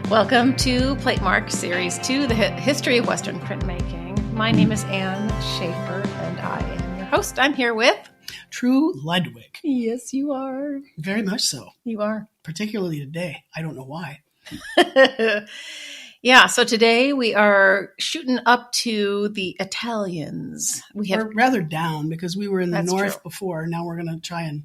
Welcome to Platemark Series 2, the History of Western Printmaking. My name is Anne Shafer, and I am your host. I'm here with... True Ludwig. Yes, you are. Very much so. You are. Particularly today. I don't know why. Yeah, so today we are shooting up to the Italians. We're rather down because we were in the north before. Now we're going to try and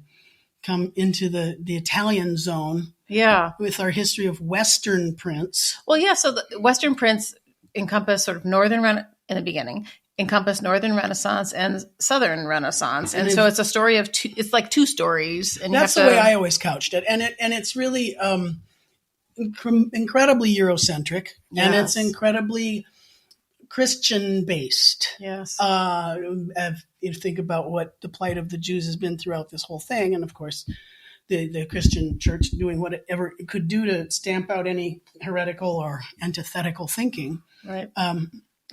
come into the Italian zone. Yeah. With our history of Western prints. Well, yeah, so the Western prints encompass sort of in the beginning, encompass Northern Renaissance and Southern Renaissance. And so it's a story of two, it's like two stories. And that's the way I always couched it. And it's really incredibly Eurocentric, yes. And it's incredibly Christian based. Yes. If you think about what the plight of the Jews has been throughout this whole thing, and of course the Christian church doing whatever it could do to stamp out any heretical or antithetical thinking. Right.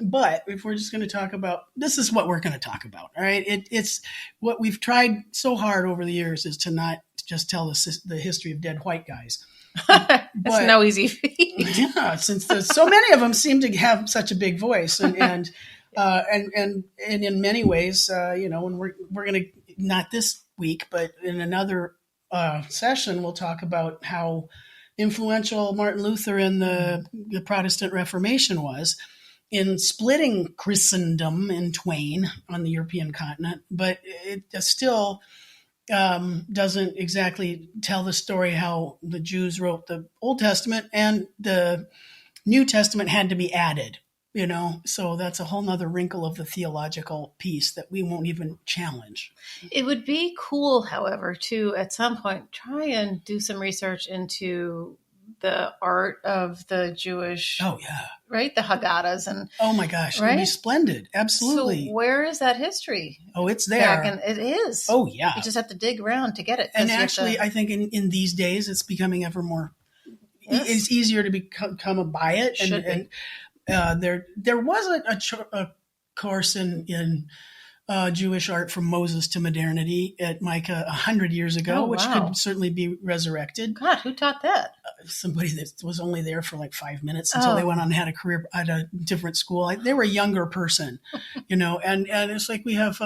But if we're just going to talk about, this is what we're going to talk about. All right. It's what we've tried so hard over the years is to not just tell the history of dead white guys. It's no easy feat. Yeah, since so many of them seem to have such a big voice, and in many ways, when we're going to, not this week, but in another session, we'll talk about how influential Martin Luther and the Protestant Reformation was in splitting Christendom in twain on the European continent, but it still doesn't exactly tell the story how the Jews wrote the Old Testament and the New Testament had to be added, so that's a whole nother wrinkle of the theological piece that we won't even challenge. It would be cool, however, to at some point try and do some research into the art of the Jewish, right? The Haggadahs and oh my gosh, right? It'd be splendid, absolutely. So where is that history? Oh, it's there. It is. Oh yeah, you just have to dig around to get it. And actually, I think in these days, it's becoming ever more. Yes. It's easier to become a buy it, and there was a course in Jewish art from Moses to modernity at Micah 100 years ago, which could certainly be resurrected. God, who taught that? Somebody that was only there for like 5 minutes until they went on and had a career at a different school. They were a younger person, and it's like we have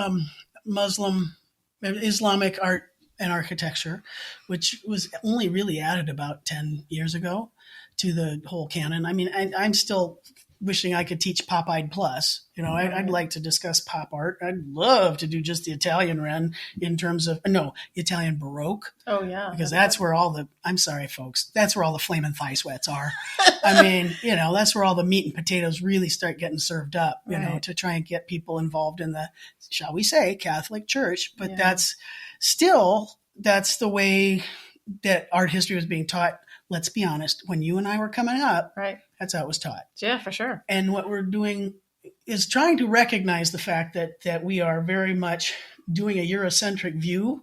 Muslim, Islamic art and architecture, which was only really added about 10 years ago to the whole canon. I mean, I'm still wishing I could teach Pop-Eyed Plus. I'd like to discuss pop art. I'd love to do just the Italian Ren in terms of, Italian Baroque. Oh, yeah. Because that's where I'm sorry, folks, that's where all the flaming thigh sweats are. I mean, that's where all the meat and potatoes really start getting served up, to try and get people involved in the, shall we say, Catholic Church. But that's the way that art history was being taught. Let's be honest, when you and I were coming up, right, that's how it was taught. Yeah, for sure. And what we're doing is trying to recognize the fact that we are very much doing a Eurocentric view,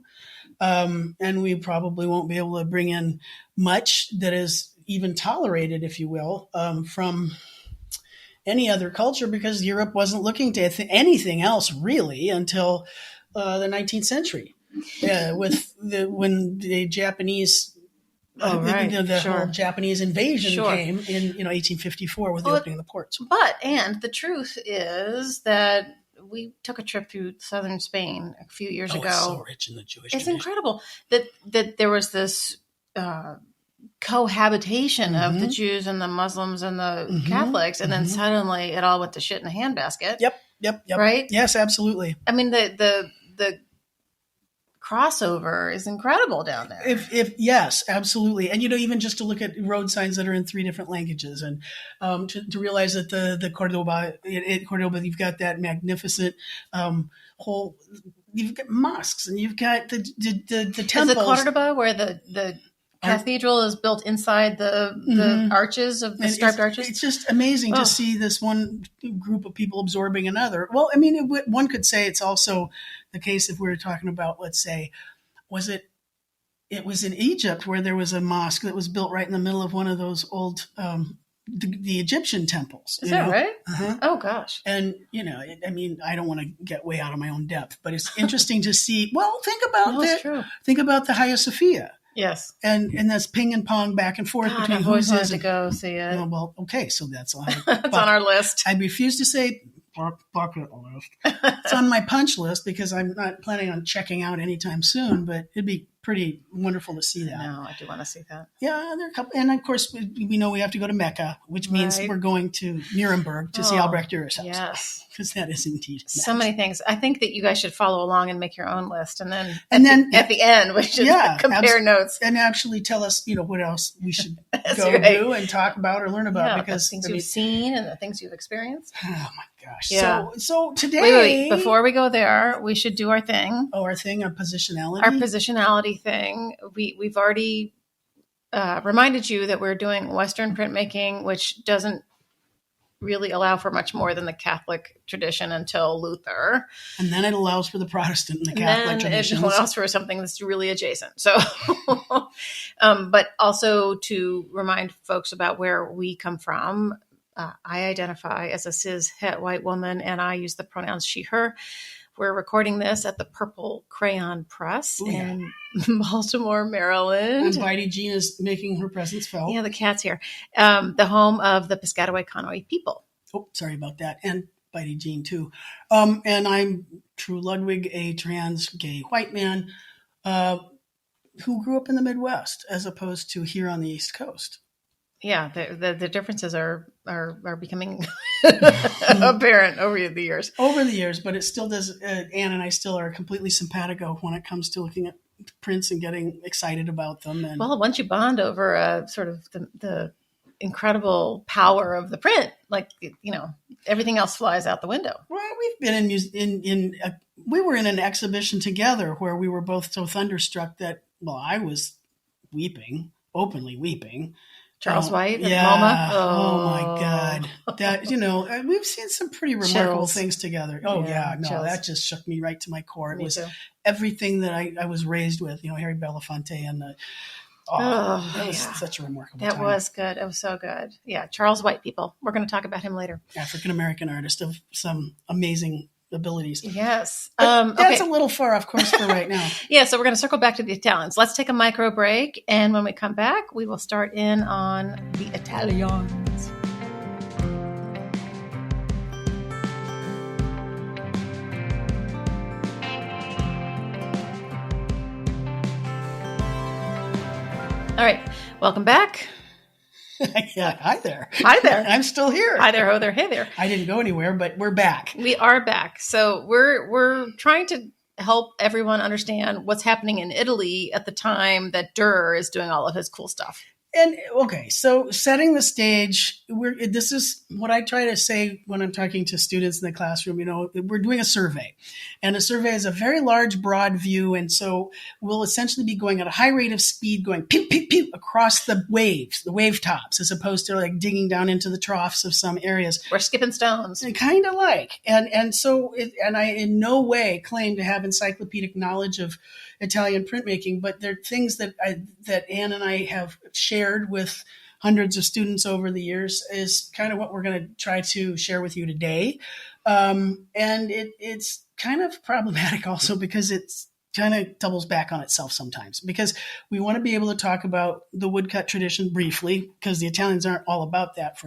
and we probably won't be able to bring in much that is even tolerated, if you will, from any other culture, because Europe wasn't looking to anything else really until the 19th century, when the Japanese. Oh, right. The whole Japanese invasion came in 1854 with the opening of the ports. And the truth is that we took a trip through southern Spain a few years ago. It's so rich in the Jewish tradition. Incredible that there was this cohabitation of the Jews and the Muslims and the Catholics, and then suddenly it all went to shit in a handbasket. Yep. Right? Yes, absolutely. I mean, the crossover is incredible down there. Yes, absolutely. And, even just to look at road signs that are in 3 different languages, and to realize that the Cordoba, you've got that magnificent you've got mosques, and you've got the temples. Is it Cordoba where the cathedral is built inside the arches of the striped arches? It's just amazing to see this one group of people absorbing another. Well, I mean, one could say it's also the case if we were talking about, let's say, it was in Egypt where there was a mosque that was built right in the middle of one of those old the Egyptian temples. Is that right? Uh-huh. Oh, gosh. And, I mean, I don't want to get way out of my own depth, but it's interesting to see. Well, think about the Hagia Sophia. Yes. And that's ping and pong back and forth between I've always wanted to go see it. Well, okay, so that's on. It's on our list. I refuse to say bucket list. It's on my punch list because I'm not planning on checking out anytime soon, but it'd be pretty wonderful to see that. No, I do want to see that. Yeah, there are a couple, and of course we know we have to go to Mecca, which means we're going to Nuremberg to see Albrecht Dürer's house. Yes, because that is indeed so many things. I think that you guys should follow along and make your own list, and then at the end we should compare notes and actually tell us, what else we should go do and talk about or learn about, because the things you've seen and the things you've experienced. Oh my gosh! Yeah. So today, wait, before we go there, we should do our thing. Oh, our thing, our positionality. Our positionality thing. We've already reminded you that we're doing Western printmaking, which doesn't really allow for much more than the Catholic tradition until Luther. And then it allows for the Protestant and the Catholic tradition. It allows for something that's really adjacent. So, but also to remind folks about where we come from. I identify as a cis het white woman, and I use the pronouns she, her. We're recording this at the Purple Crayon Press in Baltimore, Maryland. And Bitey Jean is making her presence felt. Yeah, the cat's here. The home of the Piscataway Conoy people. Oh, sorry about that. And Bitey Jean, too. And I'm True Ludwig, a trans gay white man who grew up in the Midwest as opposed to here on the East Coast. Yeah, the differences are becoming apparent over the years. Over the years, but it still does. Anne and I still are completely simpatico when it comes to looking at prints and getting excited about them. And well, once you bond over sort of the incredible power of the print, everything else flies out the window. Well, we've been we were in an exhibition together where we were both so thunderstruck that I was openly weeping. Charles White and MoMA. Oh my God. That, we've seen some pretty remarkable things together. Oh yeah. No, chills. That just shook me right to my core. It was everything that I was raised with, Harry Belafonte and that was such a remarkable time. That was good. It was so good. Yeah. Charles White, people. We're going to talk about him later. African-American artist of some amazing abilities. Yes. That's a little far off course for right now. Yeah, so we're going to circle back to the Italians. Let's take a micro break, and when we come back, we will start in on the Italians. All right, welcome back. Yeah, hi there. Hi there. I'm still here. Hi there, ho there, hey there. I didn't go anywhere, but we're back. We are back. So we're trying to help everyone understand what's happening in Italy at the time that Dürer is doing all of his cool stuff. And okay, so setting the stage, this is what I try to say when I'm talking to students in the classroom. We're doing a survey, and a survey is a very large, broad view, and so we'll essentially be going at a high rate of speed, going pew pew pew across the waves, the wave tops, as opposed to digging down into the troughs of some areas. We're skipping stones, kind of and I in no way claim to have encyclopedic knowledge of Italian printmaking, but there are things that Anne and I have shared with hundreds of students over the years is kind of what we're going to try to share with you today. And it's kind of problematic also because it's kind of doubles back on itself sometimes, because we want to be able to talk about the woodcut tradition briefly, because the Italians aren't all about that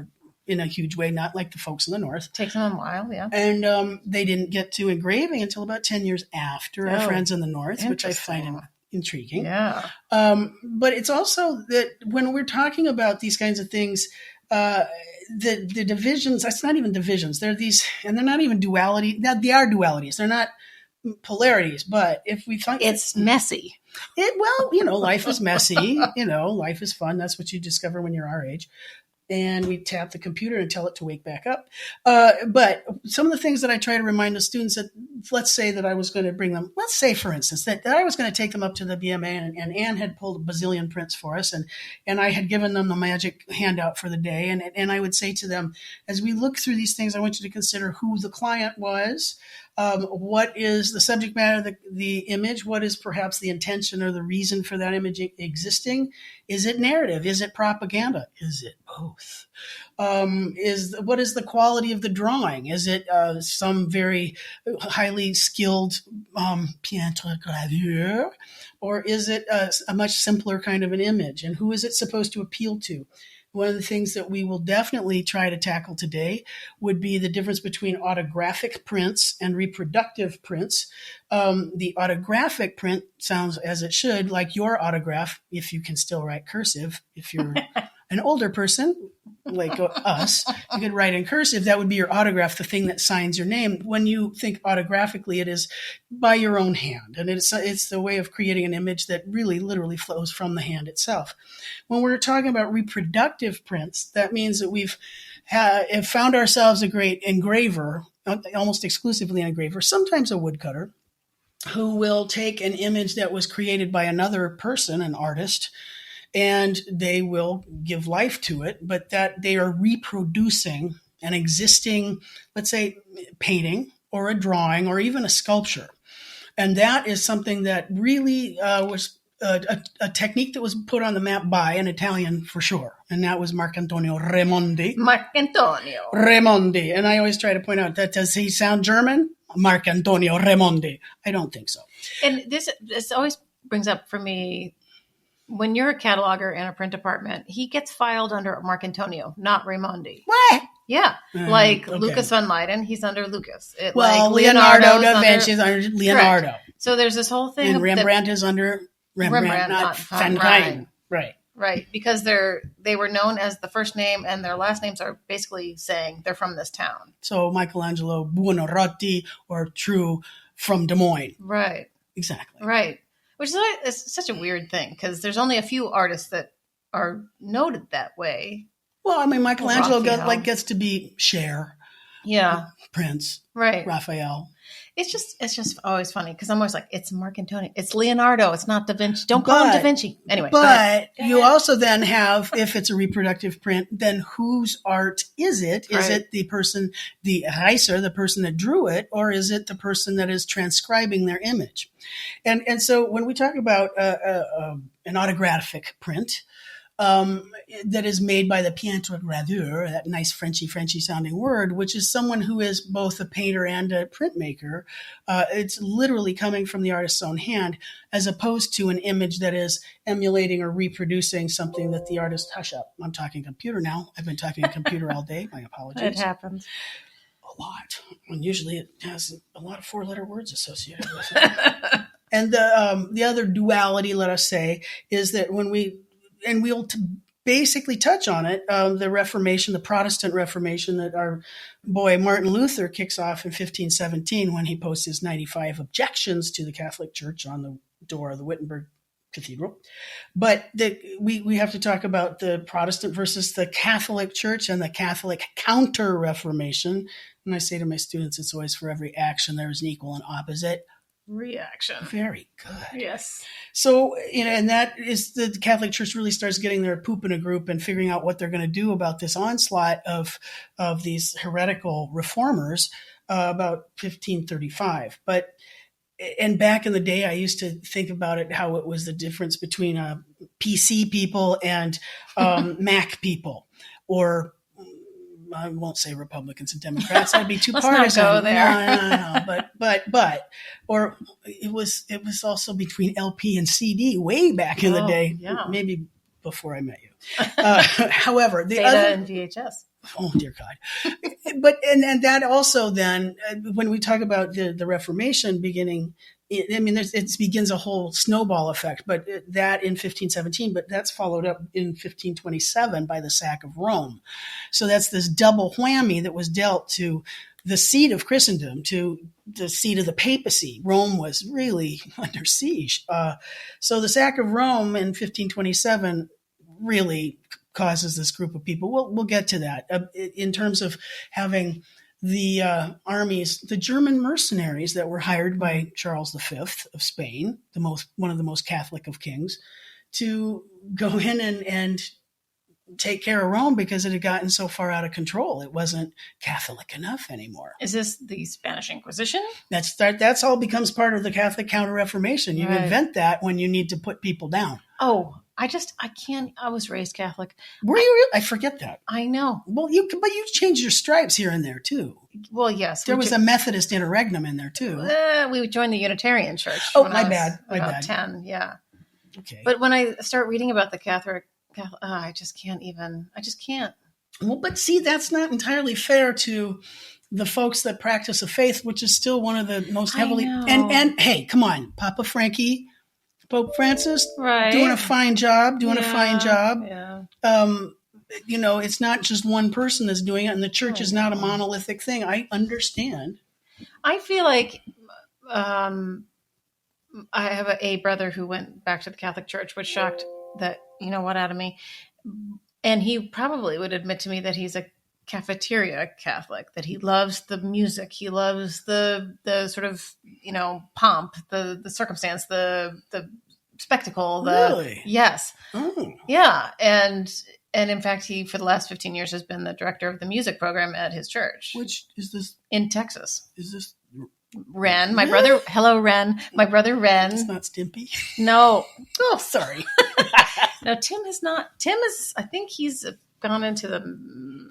in a huge way, not like the folks in the north. Takes them a while, yeah. And they didn't get to engraving until about 10 years after our friends in the north, which I find intriguing. Yeah. But it's also that when we're talking about these kinds of things, the divisions, that's not even divisions. They're these, and they're not even duality. They are dualities. They're not polarities, but if we find it's messy. Life is messy. Life is fun. That's what you discover when you're our age. And we tap the computer and tell it to wake back up. But some of the things that I try to remind the students that, let's say that I was going to bring them, let's say, for instance, that I was going to take them up to the BMA and Anne had pulled a bazillion prints for us. And I had given them the magic handout for the day. And I would say to them, as we look through these things, I want you to consider who the client was, What is the subject matter of the image? What is perhaps the intention or the reason for that image existing? Is it narrative? Is it propaganda? Is it both? What is the quality of the drawing? Is it some very highly skilled peintre gravure, or is it a much simpler kind of an image? And who is it supposed to appeal to? One of the things that we will definitely try to tackle today would be the difference between autographic prints and reproductive prints. The autographic print sounds, as it should, like your autograph, if you can still write cursive. If you're an older person like us, you could write in cursive. That would be your autograph, the thing that signs your name. When you think autographically, it is by your own hand. And it's the way of creating an image that really literally flows from the hand itself. When we're talking about reproductive prints, that means that we've found ourselves a great engraver, almost exclusively an engraver, sometimes a woodcutter, who will take an image that was created by another person, an artist, and they will give life to it, but that they are reproducing an existing, let's say, painting or a drawing or even a sculpture. And that is something that really was a technique that was put on the map by an Italian for sure. And that was Marcantonio Raimondi. Marcantonio. Raimondi. And I always try to point out that, does he sound German? Marcantonio Raimondi. I don't think so. And this always brings up for me, when you're a cataloger in a print department, he gets filed under Marcantonio, not Raimondi. What? Yeah. Like okay. Lucas van Leyden, he's under Lucas. Leonardo da Vinci is under Leonardo. Correct. So there's this whole thing. And Rembrandt is under Rembrandt, not Van Rijn. Right. Right. Because they were known as the first name, and their last names are basically saying they're from this town. So Michelangelo Buonarroti or True from Des Moines. Right. Exactly. Right. Which is such a weird thing, because there's only a few artists that are noted that way. Well, I mean, Michelangelo gets to be Cher. Yeah. Prince. Right. Raphael. It's just always funny, because I'm always like, it's Marcantonio. It's Leonardo. It's not Da Vinci. Don't call him Da Vinci. Anyway. But you also then have, if it's a reproductive print, then whose art is it? Is it the person, the Reiser, the person that drew it, or is it the person that is transcribing their image? And so when we talk about an autographic print, that is made by the peintre graveur, that nice Frenchy sounding word, which is someone who is both a painter and a printmaker. It's literally coming from the artist's own hand, as opposed to an image that is emulating or reproducing something that the artist, hush up, I'm talking computer now. I've been talking computer all day. My apologies. It happens. A lot. And usually it has a lot of 4-letter words associated with it. And the other duality, let us say, is that when we'll basically touch on it, the Reformation, the Protestant Reformation that our boy Martin Luther kicks off in 1517 when he posts his 95 objections to the Catholic Church on the door of the Wittenberg Cathedral. But we have to talk about the Protestant versus the Catholic Church and the Catholic Counter-Reformation. And I say to my students, it's always for every action there is an equal and opposite reaction. Very good. Yes. So, and that is the Catholic Church really starts getting their poop in a group and figuring out what they're going to do about this onslaught of these heretical reformers about 1535. And back in the day, I used to think about it, how it was the difference between PC people and Mac people, or I won't say Republicans and Democrats. That'd be too partisan. Let's not go there. No. But, or it was also between LP and CD way back in the day. Yeah. Maybe before I met you. However, the Data other and VHS. Oh dear God! But and that also then, when we talk about the Reformation beginning, it begins a whole snowball effect. But that in 1517, but that's followed up in 1527 by the sack of Rome. So that's this double whammy that was dealt to the seat of Christendom, to the seat of the papacy. Rome was really under siege. So the sack of Rome in 1527 really causes this group of people. We'll get to that in terms of having the armies, the German mercenaries that were hired by Charles V of Spain, one of the most Catholic of kings, to go in and take care of Rome because it had gotten so far out of control. It wasn't Catholic enough anymore. Is this the Spanish Inquisition? That's all becomes part of the Catholic Counter-Reformation. You invent that when you need to put people down. Oh, I can't. I was raised Catholic. Were you really? I forget that. I know. Well, but you changed your stripes here and there too. Well, yes. There was a Methodist interregnum in there too. We joined the Unitarian Church. Oh, my bad. 10, yeah. Okay. But when I start reading about the Catholic, I just can't. Well, but see, that's not entirely fair to the folks that practice a faith, which is still one of the most heavily. And hey, come on, Papa Frankie. Pope Francis, doing a fine job, Yeah. It's not just one person that's doing it, and the church is not a monolithic thing. I understand. I feel like I have a brother who went back to the Catholic Church, which shocked out of me. And he probably would admit to me that he's a cafeteria Catholic, that he loves the music, he loves the sort of pomp, the circumstance, the spectacle. Really? Yes. Oh. Yeah, and in fact, he for the last 15 years has been the director of the music program at his church. Which is this in Texas? Is this Ren? My brother. Hello, Ren. My brother Ren. It's not Stimpy. No. Oh, sorry. No, Tim is not. Tim is. I think he's gone into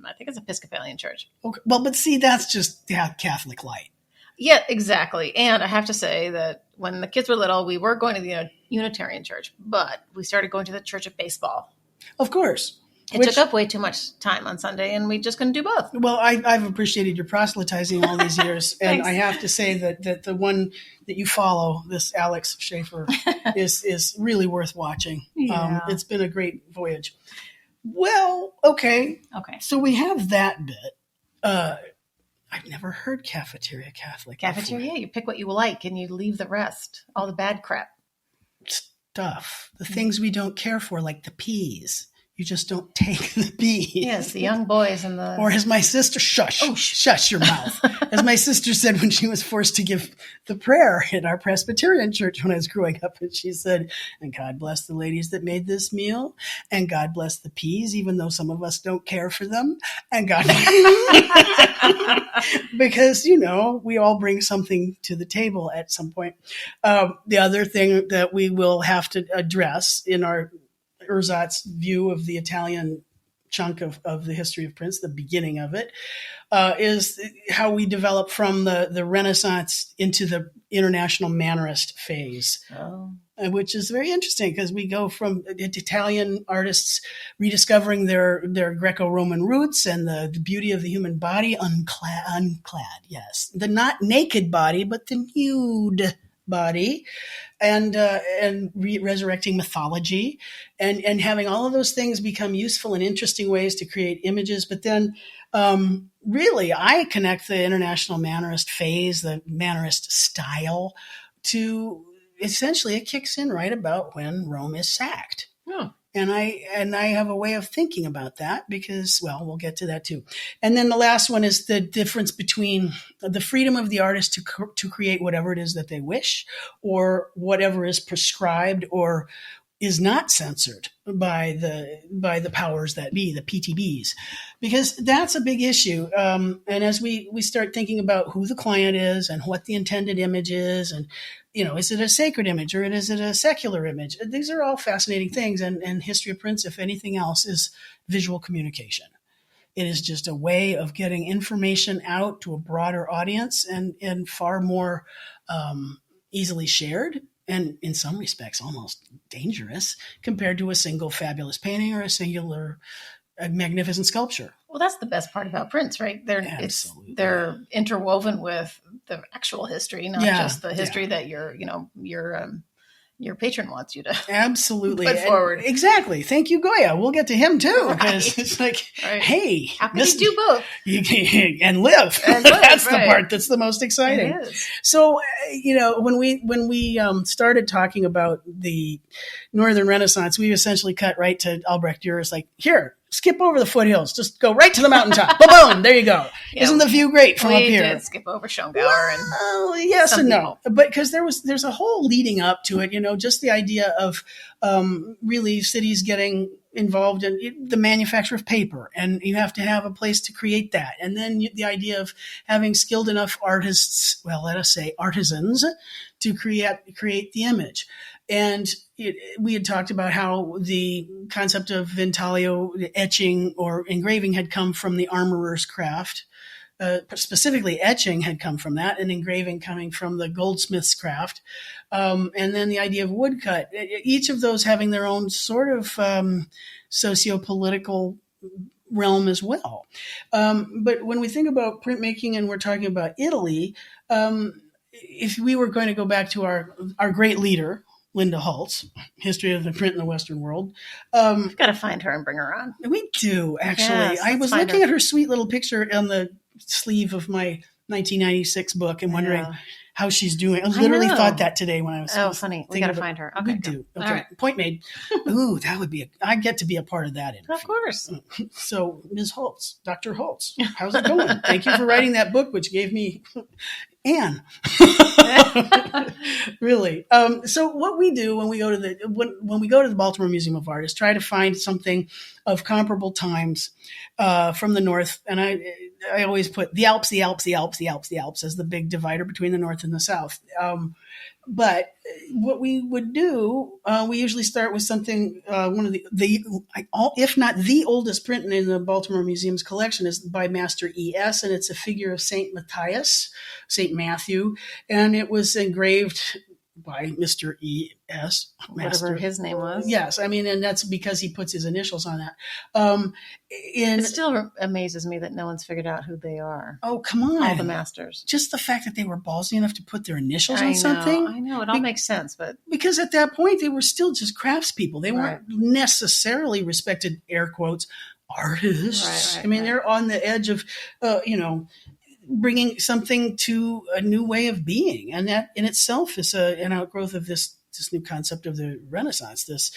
I think it's Episcopalian church. Okay. Well, but see, that's just Catholic light. Yeah, exactly. And I have to say that when the kids were little, we were going to the Unitarian church, but we started going to the Church of Baseball. Of course. It took up way too much time on Sunday, and we just couldn't do both. Well, I've appreciated your proselytizing all these years, and I have to say that the one that you follow, this Alex Shafer, is really worth watching. Yeah. It's been a great voyage. Well, okay. So we have that bit. I've never heard cafeteria Catholic. Cafeteria, before. You pick what you like, and you leave the rest, all the bad crap. Stuff, the things we don't care for, like the peas. You just don't take the peas. Yes, the young boys and the... Or as my sister, shush your mouth. As my sister said when she was forced to give the prayer in our Presbyterian church when I was growing up, and she said, and God bless the ladies that made this meal, and God bless the peas, even though some of us don't care for them, and God... Because, we all bring something to the table at some point. The other thing that we will have to address in our Urzat's view of the Italian chunk of the history of prints, the beginning of it, is how we develop from the Renaissance into the International Mannerist phase, which is very interesting because we go from Italian artists rediscovering their Greco-Roman roots and the beauty of the human body, unclad, yes, the not naked body, but the nude body, and resurrecting mythology, and having all of those things become useful and interesting ways to create images. But then, really, I connect the International Mannerist phase, the Mannerist style, to essentially it kicks in right about when Rome is sacked. Oh. And I have a way of thinking about that because, well, we'll get to that too. And then the last one is the difference between the freedom of the artist to create whatever it is that they wish, or whatever is prescribed or is not censored by the powers that be, the PTBs, because that's a big issue. And as we start thinking about who the client is and what the intended image is, and is it a sacred image or is it a secular image? These are all fascinating things. And History of Prints, if anything else, is visual communication. It is just a way of getting information out to a broader audience and far more easily shared, and in some respects almost dangerous compared to a single fabulous painting or a singular magnificent sculpture. Well, that's the best part about prints, right? They're interwoven with the actual history, not just the history that your patron wants you to absolutely put forward. Exactly. Thank you, Goya. We'll get to him too, because it's like, hey, how can you do both? And live. That's the part that's the most exciting. It is. So, when we started talking about the Northern Renaissance, we essentially cut right to Albrecht Dürer's like, here, skip over the foothills. Just go right to the mountaintop. Boom, there you go. Yeah, isn't the view great from up here? We did skip over Schongauer and yes and no. But because there's a whole leading up to it, just the idea of really cities getting involved in the manufacture of paper, and you have to have a place to create that. And then the idea of having skilled enough artists, well, let us say artisans, to create the image. And we had talked about how the concept of intaglio, etching or engraving, had come from the armorer's craft. Specifically, etching had come from that, and engraving coming from the goldsmith's craft. And then the idea of woodcut, each of those having their own sort of socio-political realm as well. But when we think about printmaking and we're talking about Italy, if we were going to go back to our great leader, Linda Holtz, History of the Print in the Western World. We've got to find her and bring her on. We do, actually. Yes, I was looking at her sweet little picture on the sleeve of my 1996 book and wondering how she's doing. I literally thought that today when I was. Oh, funny. We got to find her. Okay, we do. Okay. All right. Point made. Ooh, that would be I get to be a part of that interview. Of course. So, Ms. Holtz, Dr. Holtz, how's it going? Thank you for writing that book, which gave me Anne. Really. So what we do when we go to the Baltimore Museum of Art is try to find something of comparable times from the north. And I always put the Alps as the big divider between the north and the south. But what we would do, we usually start with something, one of if not the oldest print in the Baltimore Museum's collection is by Master E.S., and it's a figure of St. Matthias, St. Matthew, and it was engraved by Mr. E.S. Whatever his name was. Yes, I mean, and that's because he puts his initials on that. It still amazes me that no one's figured out who they are. Oh, come on. All the masters. Just the fact that they were ballsy enough to put their initials on something. I know. It all makes sense. But because at that point, they were still just craftspeople. They weren't necessarily respected, air quotes, artists. I mean, they're on the edge of, bringing something to a new way of being. And that in itself is an outgrowth of this new concept of the Renaissance.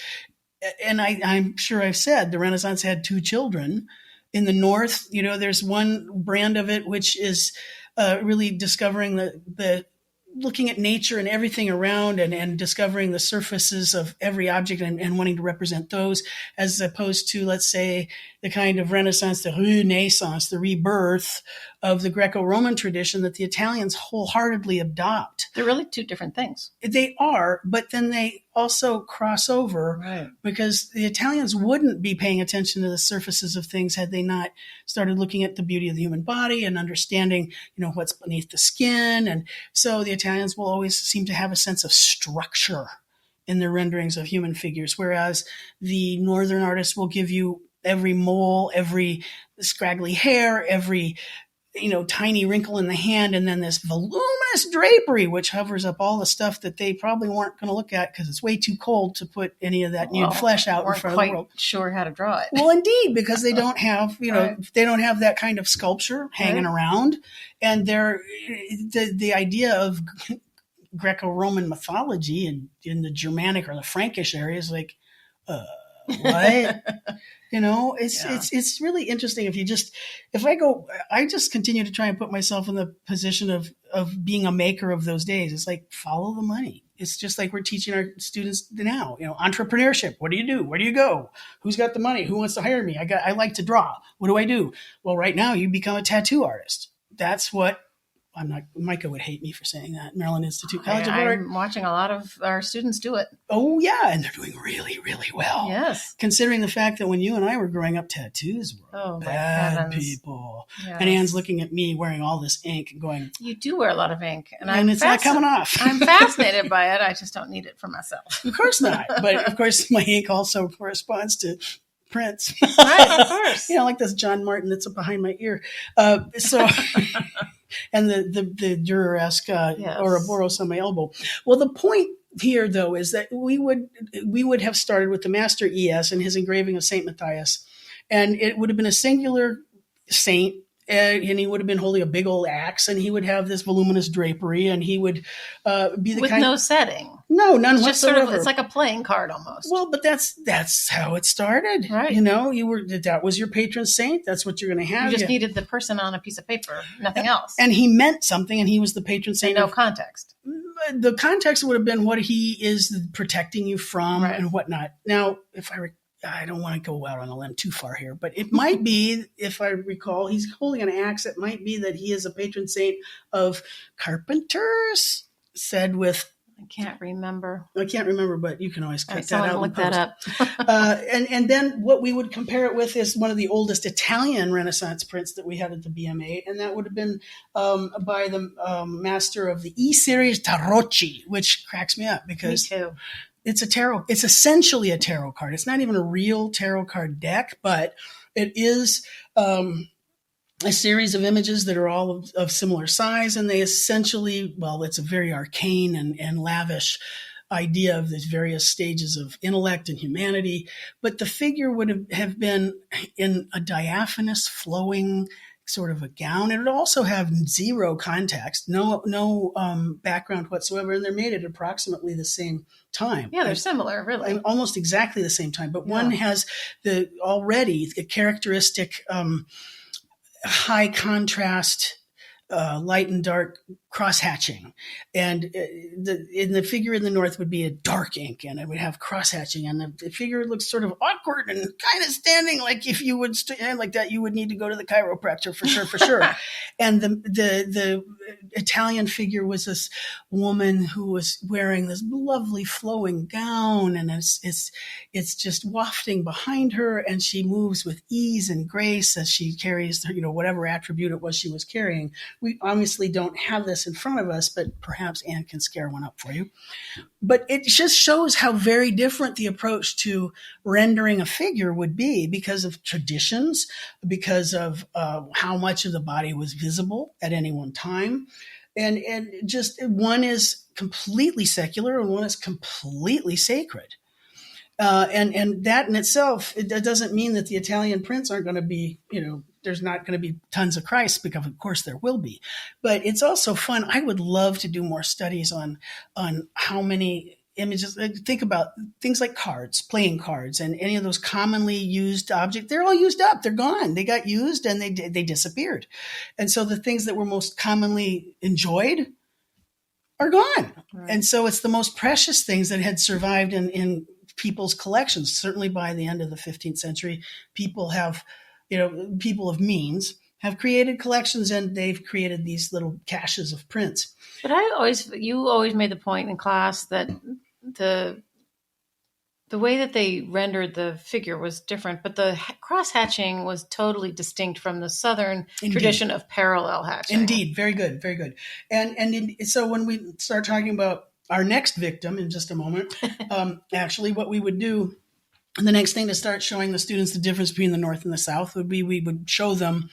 And I'm sure I've said the Renaissance had two children. In the North, there's one brand of it, which is really discovering the looking at nature and everything around and discovering the surfaces of every object and wanting to represent those, as opposed to, let's say, the kind of Renaissance, the Renaissance, the rebirth of the Greco-Roman tradition that the Italians wholeheartedly adopt. They're really two different things. They are, but then they also cross over because the Italians wouldn't be paying attention to the surfaces of things had they not started looking at the beauty of the human body and understanding, what's beneath the skin. And so the Italians will always seem to have a sense of structure in their renderings of human figures, whereas the Northern artists will give you every mole, every scraggly hair, every tiny wrinkle in the hand, and then this voluminous drapery, which hovers up all the stuff that they probably weren't going to look at because it's way too cold to put any of that nude flesh out in front of the world. Sure how to draw it. Well, indeed, because they don't have, they don't have that kind of sculpture hanging around, and the idea of Greco-Roman mythology and in the Germanic or the Frankish area is like, what? It's really interesting. I just continue to try and put myself in the position of being a maker of those days. It's like, follow the money. It's just like we're teaching our students now, entrepreneurship. What do you do? Where do you go? Who's got the money? Who wants to hire me? I like to draw. What do I do? Well, right now you become a tattoo artist. That's what Micah would hate me for saying that. Maryland Institute College of Art. I'm watching a lot of our students do it. Oh, yeah. And they're doing really, really well. Yes. Considering the fact that when you and I were growing up, tattoos were bad people. Yes. And Anne's looking at me wearing all this ink and going, you do wear a lot of ink. And it's not coming off. I'm fascinated by it. I just don't need it for myself. Of course not. But of course, my ink also corresponds to Prince. Right, of course. Like this John Martin that's up behind my ear. And the Dürer-esque Ouroboros on my elbow. Well, the point here, though, is that we would have started with the Master E.S. and his engraving of St. Matthias, and it would have been a singular saint, and he would have been holding a big old axe, and he would have this voluminous drapery, and he would be the with kind no setting. No, none it's whatsoever. Just it's like a playing card almost. Well, but that's how it started. Right. That was your patron saint. That's what you're going to have. You just needed the person on a piece of paper, nothing else. And he meant something, and he was the patron saint. And no context. The context would have been what he is protecting you from and whatnot. Now, if I don't want to go out on a limb too far here, but it might be, if I recall, he's holding an axe. It might be that he is a patron saint of carpenters, said with, I can't remember, but you can always cut that out. Look that up. And then what we would compare it with is one of the oldest Italian Renaissance prints that we had at the BMA, and that would have been by the master of the E series, Tarocci, which cracks me up because me too. It's a tarot. It's essentially a tarot card. It's not even a real tarot card deck, but it is a series of images that are all of similar size, and they essentially, well, it's a very arcane and lavish idea of these various stages of intellect and humanity. But the figure would have been in a diaphanous, flowing sort of a gown. It would also have zero context, no background whatsoever, and they're made at approximately the same time. Yeah, they're similar, really. Almost exactly the same time, but one has the characteristic high contrast, light and dark cross hatching, and the figure in the north would be a dark ink, and it would have cross hatching, and the figure looks sort of awkward and kind of standing like if you would stand like that, you would need to go to the chiropractor for sure. And the Italian figure was this woman who was wearing this lovely flowing gown, and it's just wafting behind her, and she moves with ease and grace as she carries whatever attribute it was she was carrying. We obviously don't have this in front of us, but perhaps Anne can scare one up for you. But it just shows how very different the approach to rendering a figure would be because of traditions, because of how much of the body was visible at any one time. And just one is completely secular and one is completely sacred. And that in itself, that doesn't mean that the Italian prints aren't going to be, there's not going to be tons of Christ, because of course there will be. But it's also fun. I would love to do more studies on how many images. Think about things like cards, playing cards, and any of those commonly used objects. They're all used up. They're gone. They got used and they disappeared. And so the things that were most commonly enjoyed are gone. Right. And so it's the most precious things that had survived in people's collections. Certainly by the end of the 15th century, people of means have created collections, and they've created these little caches of prints. But you always made the point in class that the way that they rendered the figure was different, but the cross hatching was totally distinct from the Southern tradition of parallel hatching. Indeed. Very good. Very good. So when we start talking about our next victim in just a moment, actually what we would do, the next thing to start showing the students the difference between the North and the South would be, we would show them,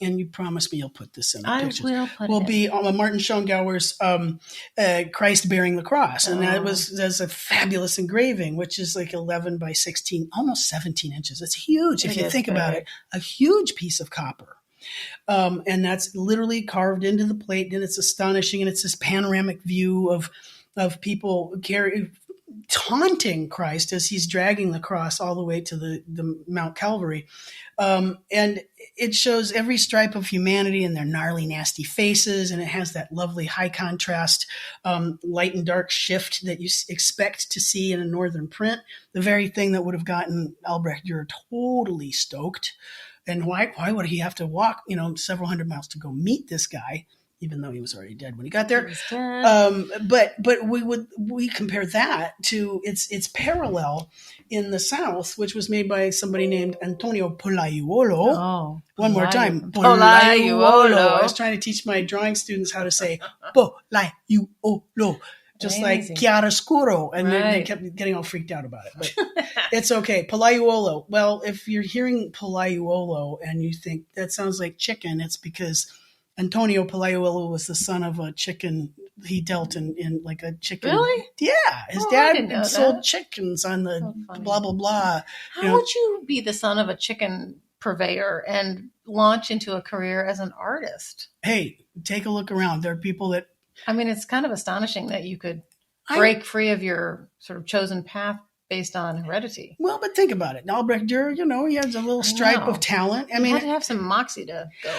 and you promise me you'll put this in the pictures. I will put it. Will be Martin Schongauer's Christ bearing the cross. And that's a fabulous engraving, which is like 11 by 16, almost 17 inches. It's huge. If you think about it, a huge piece of copper. And that's literally carved into the plate, and it's astonishing. And it's this panoramic view of people taunting Christ as he's dragging the cross all the way to the Mount Calvary. And it shows every stripe of humanity in their gnarly, nasty faces. And it has that lovely high contrast, light and dark shift that you expect to see in a Northern print. The very thing that would have gotten Albrecht Dürer totally stoked. And why would he have to walk, several hundred miles to go meet this guy, even though he was already dead when he got there? But we compare that to its parallel in the South, which was made by somebody named Antonio Pollaiuolo. Oh, one more time, Pollaiuolo. I was trying to teach my drawing students how to say Pollaiuolo, just like chiaroscuro, and they kept getting all freaked out about it. But it's okay. Pollaiuolo. Well, if you're hearing Pollaiuolo and you think that sounds like chicken, it's because Antonio Pollaiuolo was the son of a chicken. He dealt in like a chicken. Really? Yeah. His dad sold chickens on the blah, blah, blah. How would you be the son of a chicken purveyor and launch into a career as an artist? Hey, take a look around. There are people that... I mean, it's kind of astonishing that you could break free of your sort of chosen path based on heredity. Well, but think about it. Albrecht Dürer, he has a little stripe of talent. I mean, had to have some moxie to go.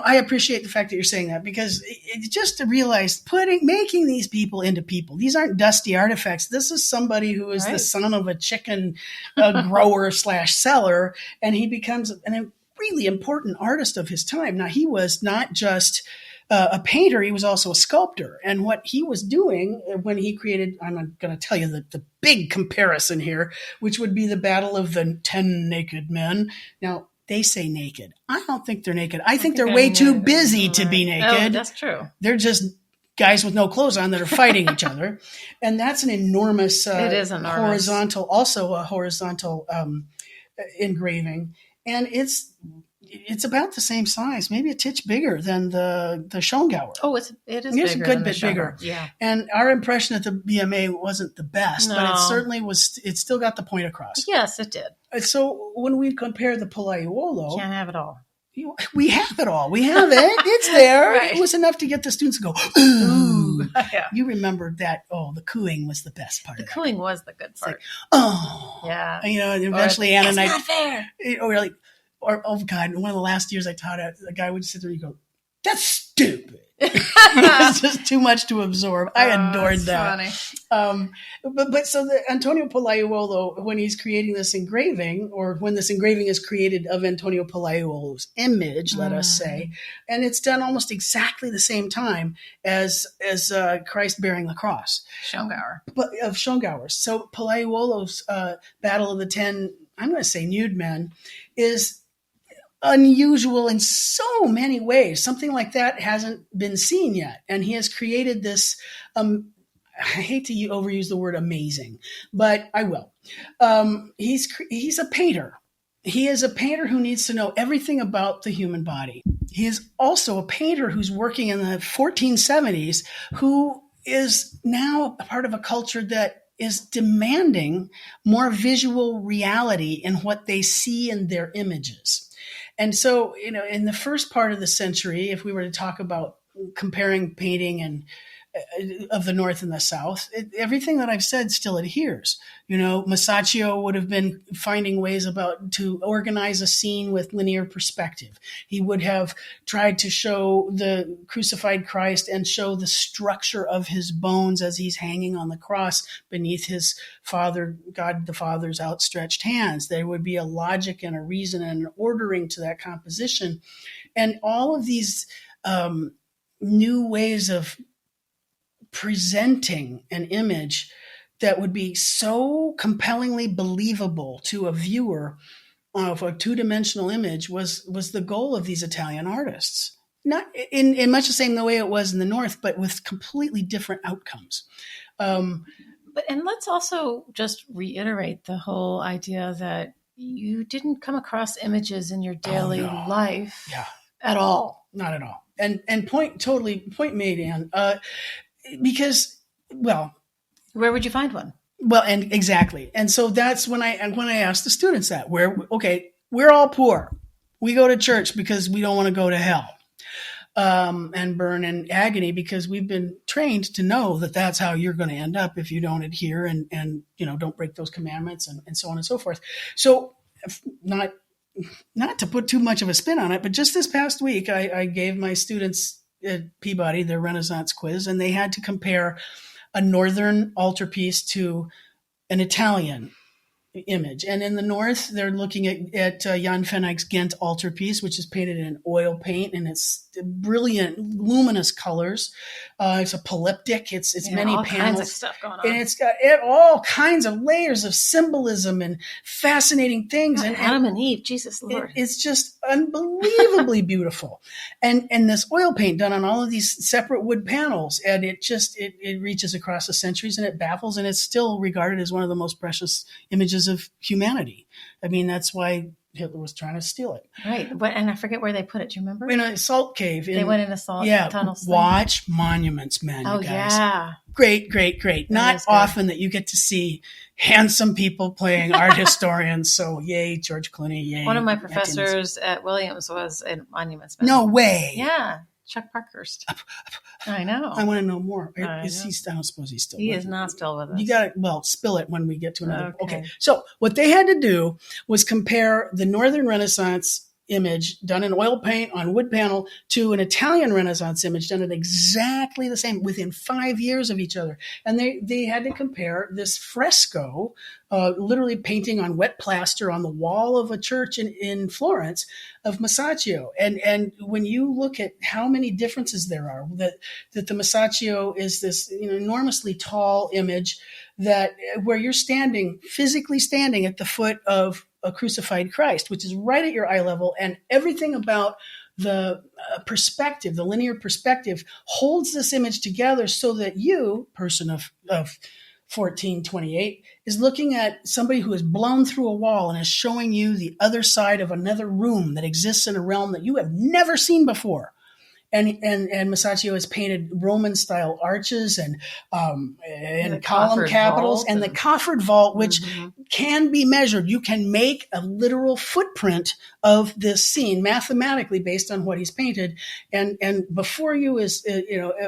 I appreciate the fact that you're saying that, because it's just to realize making these people into people. These aren't dusty artifacts. This is somebody who is the son of a chicken grower / seller, and he becomes a really important artist of his time. Now, he was not just a painter, he was also a sculptor. And what he was doing when he created, I'm not going to tell you the big comparison here, which would be the Battle of the 10 Naked Men. Now, they say naked. I don't think they're naked. I think they're way too busy to be naked. Oh, that's true. They're just guys with no clothes on that are fighting each other. And that's an enormous, it is enormous. horizontal engraving. And it's about the same size, maybe a titch bigger than the Schongauer. Oh, it is It's a good bit bigger. Yeah. And our impression at the BMA wasn't the best, but it certainly was. It still got the point across. Yes, it did. So when we compare the Pollaiuolo, can't have it all. We have it all. We have it. It's there. Right. It was enough to get the students to go, ooh. Yeah. You remembered that. Oh, the cooing was the best part. The cooing was the good part. Like, oh. Yeah. And eventually Anna and I. That's not fair. Or like, oh God, one of the last years I taught it, the guy would sit there and go, that's stupid. It was just too much to absorb. I adored that. Funny. But so the Antonio Pollaiuolo, when he's creating this engraving, or when this engraving is created of Antonio Pollaiuolo's image, let us say, and it's done almost exactly the same time as Christ bearing the cross. Schongauer. But of Schongauer's. So Pollaiuolo's Battle of the 10, I'm going to say Nude Men, is unusual in so many ways. Something like that hasn't been seen yet. And he has created this, I hate to overuse the word amazing, but I will. He's a painter. He is a painter who needs to know everything about the human body. He is also a painter who's working in the 1470s, who is now a part of a culture that is demanding more visual reality in what they see in their images. And so, in the first part of the century, if we were to talk about comparing painting and of the North and the South, everything that I've said still adheres. Masaccio would have been finding ways to organize a scene with linear perspective. He would have tried to show the crucified Christ and show the structure of his bones as he's hanging on the cross beneath his God the Father's outstretched hands. There would be a logic and a reason and an ordering to that composition. And all of these new ways of presenting an image that would be so compellingly believable to a viewer of a two-dimensional image was the goal of these Italian artists. Not in much the same way it was in the North, but with completely different outcomes. And let's also just reiterate the whole idea that you didn't come across images in your daily life at all. Not at all. And point made, Anne. Because, well, where would you find one? Well, and exactly. And so that's when I asked the students that, we're all poor. We go to church because we don't want to go to hell and burn in agony, because we've been trained to know that that's how you're going to end up if you don't adhere and don't break those commandments and so on and so forth. So not to put too much of a spin on it, but just this past week, I gave my students at Peabody their Renaissance quiz, and they had to compare a northern altarpiece to an Italian image. And in the north, they're looking at Jan van Eyck's Ghent Altarpiece, which is painted in oil paint, and it's brilliant, luminous colors. It's a polyptych. It's many all panels. Kinds of stuff going on. And it's got all kinds of layers of symbolism and fascinating things. And Adam and Eve, Jesus Lord. It's just unbelievably beautiful. And this oil paint done on all of these separate wood panels, and it reaches across the centuries, and it baffles, and it's still regarded as one of the most precious images of humanity. I mean, that's why Hitler was trying to steal it. Right. And I forget where they put it. Do you remember? In a salt cave. They went in a salt tunnel. Watch Monuments Men, you guys. Yeah. Great. Not often that you get to see handsome people playing art historians. So yay, George Clooney, yay. One of my professors at Williams was in Monuments Men. No way. Yeah. Chuck Parkhurst. I know. I want to know more. I I don't suppose he's still He with is me. not still with us. You got to, spill it when we get to another. Okay. So what they had to do was compare the Northern Renaissance image done in oil paint on wood panel to an Italian Renaissance image done in exactly the same within 5 years of each other. And they had to compare this fresco, literally painting on wet plaster on the wall of a church in Florence of Masaccio. And when you look at how many differences there are, that the Masaccio is this enormously tall image that where you're physically standing at the foot of a crucified Christ, which is right at your eye level, and everything about the perspective, the linear perspective, holds this image together so that you, person of 1428, is looking at somebody who has blown through a wall and is showing you the other side of another room that exists in a realm that you have never seen before. And Masaccio has painted Roman-style arches and column capitals and the coffered vault, which can be measured. You can make a literal footprint of this scene mathematically based on what he's painted. And before you is,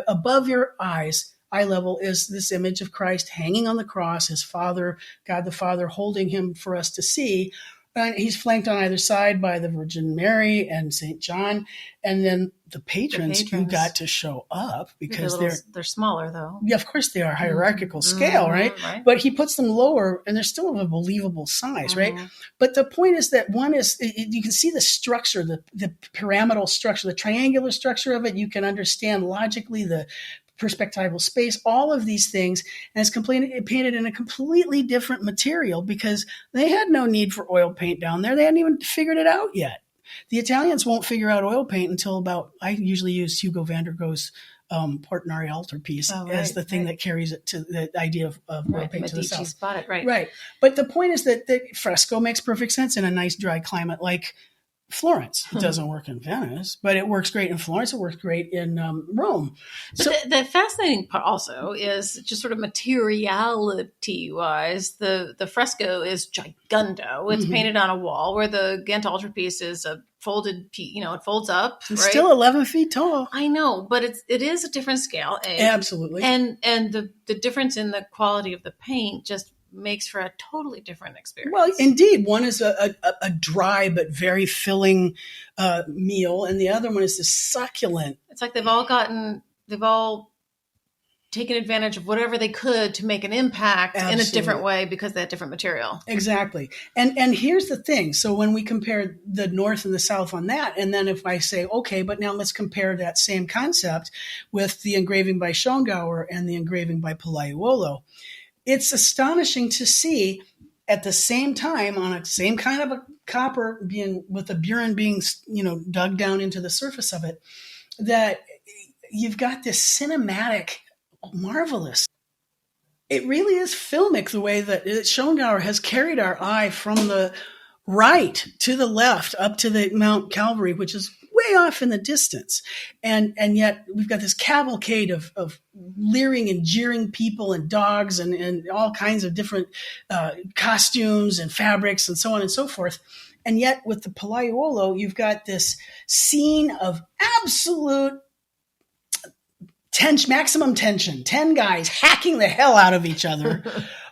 above your eyes, eye level, is this image of Christ hanging on the cross, his Father, God the Father, holding him for us to see. And he's flanked on either side by the Virgin Mary and St. John. And then the patrons who got to show up because they're smaller, though. Yeah, of course they are hierarchical scale, right? But he puts them lower and they're still of a believable size, right? But the point is that one is, you can see the structure, the pyramidal structure, the triangular structure of it. You can understand logically the perspectival space, all of these things, and it's painted in a completely different material because they had no need for oil paint down there. They hadn't even figured it out yet. The Italians won't figure out oil paint until I usually use Hugo van der Gogh's Portinari altarpiece as the thing that carries it to the idea of oil paint to the south. Spot it, right. Right. But the point is that the fresco makes perfect sense in a nice dry climate like Florence. It doesn't work in Venice, but it works great in Florence. It works great in Rome. So the fascinating part also is just sort of materiality-wise, the fresco is gigundo. It's painted on a wall, where the Ghent Altarpiece is a folded piece. It folds up. It's still 11 feet tall. I know, but it is a different scale. Absolutely. And the difference in the quality of the paint just makes for a totally different experience. Well, indeed. One is a dry but very filling meal, and the other one is this succulent. It's like they've all taken advantage of whatever they could to make an impact in a different way because they had different material. Exactly. And here's the thing. So when we compare the North and the South on that, and then if I say, okay, but now let's compare that same concept with the engraving by Schongauer and the engraving by Pollaiuolo, it's astonishing to see at the same time on a same kind of a copper being with the burin being, dug down into the surface of it, that you've got this cinematic, marvelous. It really is filmic the way that Schongauer has carried our eye from the right to the left up to the Mount Calvary, which is way off in the distance. And yet we've got this cavalcade of leering and jeering people and dogs and all kinds of different costumes and fabrics and so on and so forth. And yet with the Pollaiuolo, you've got this scene of absolute maximum tension, 10 guys hacking the hell out of each other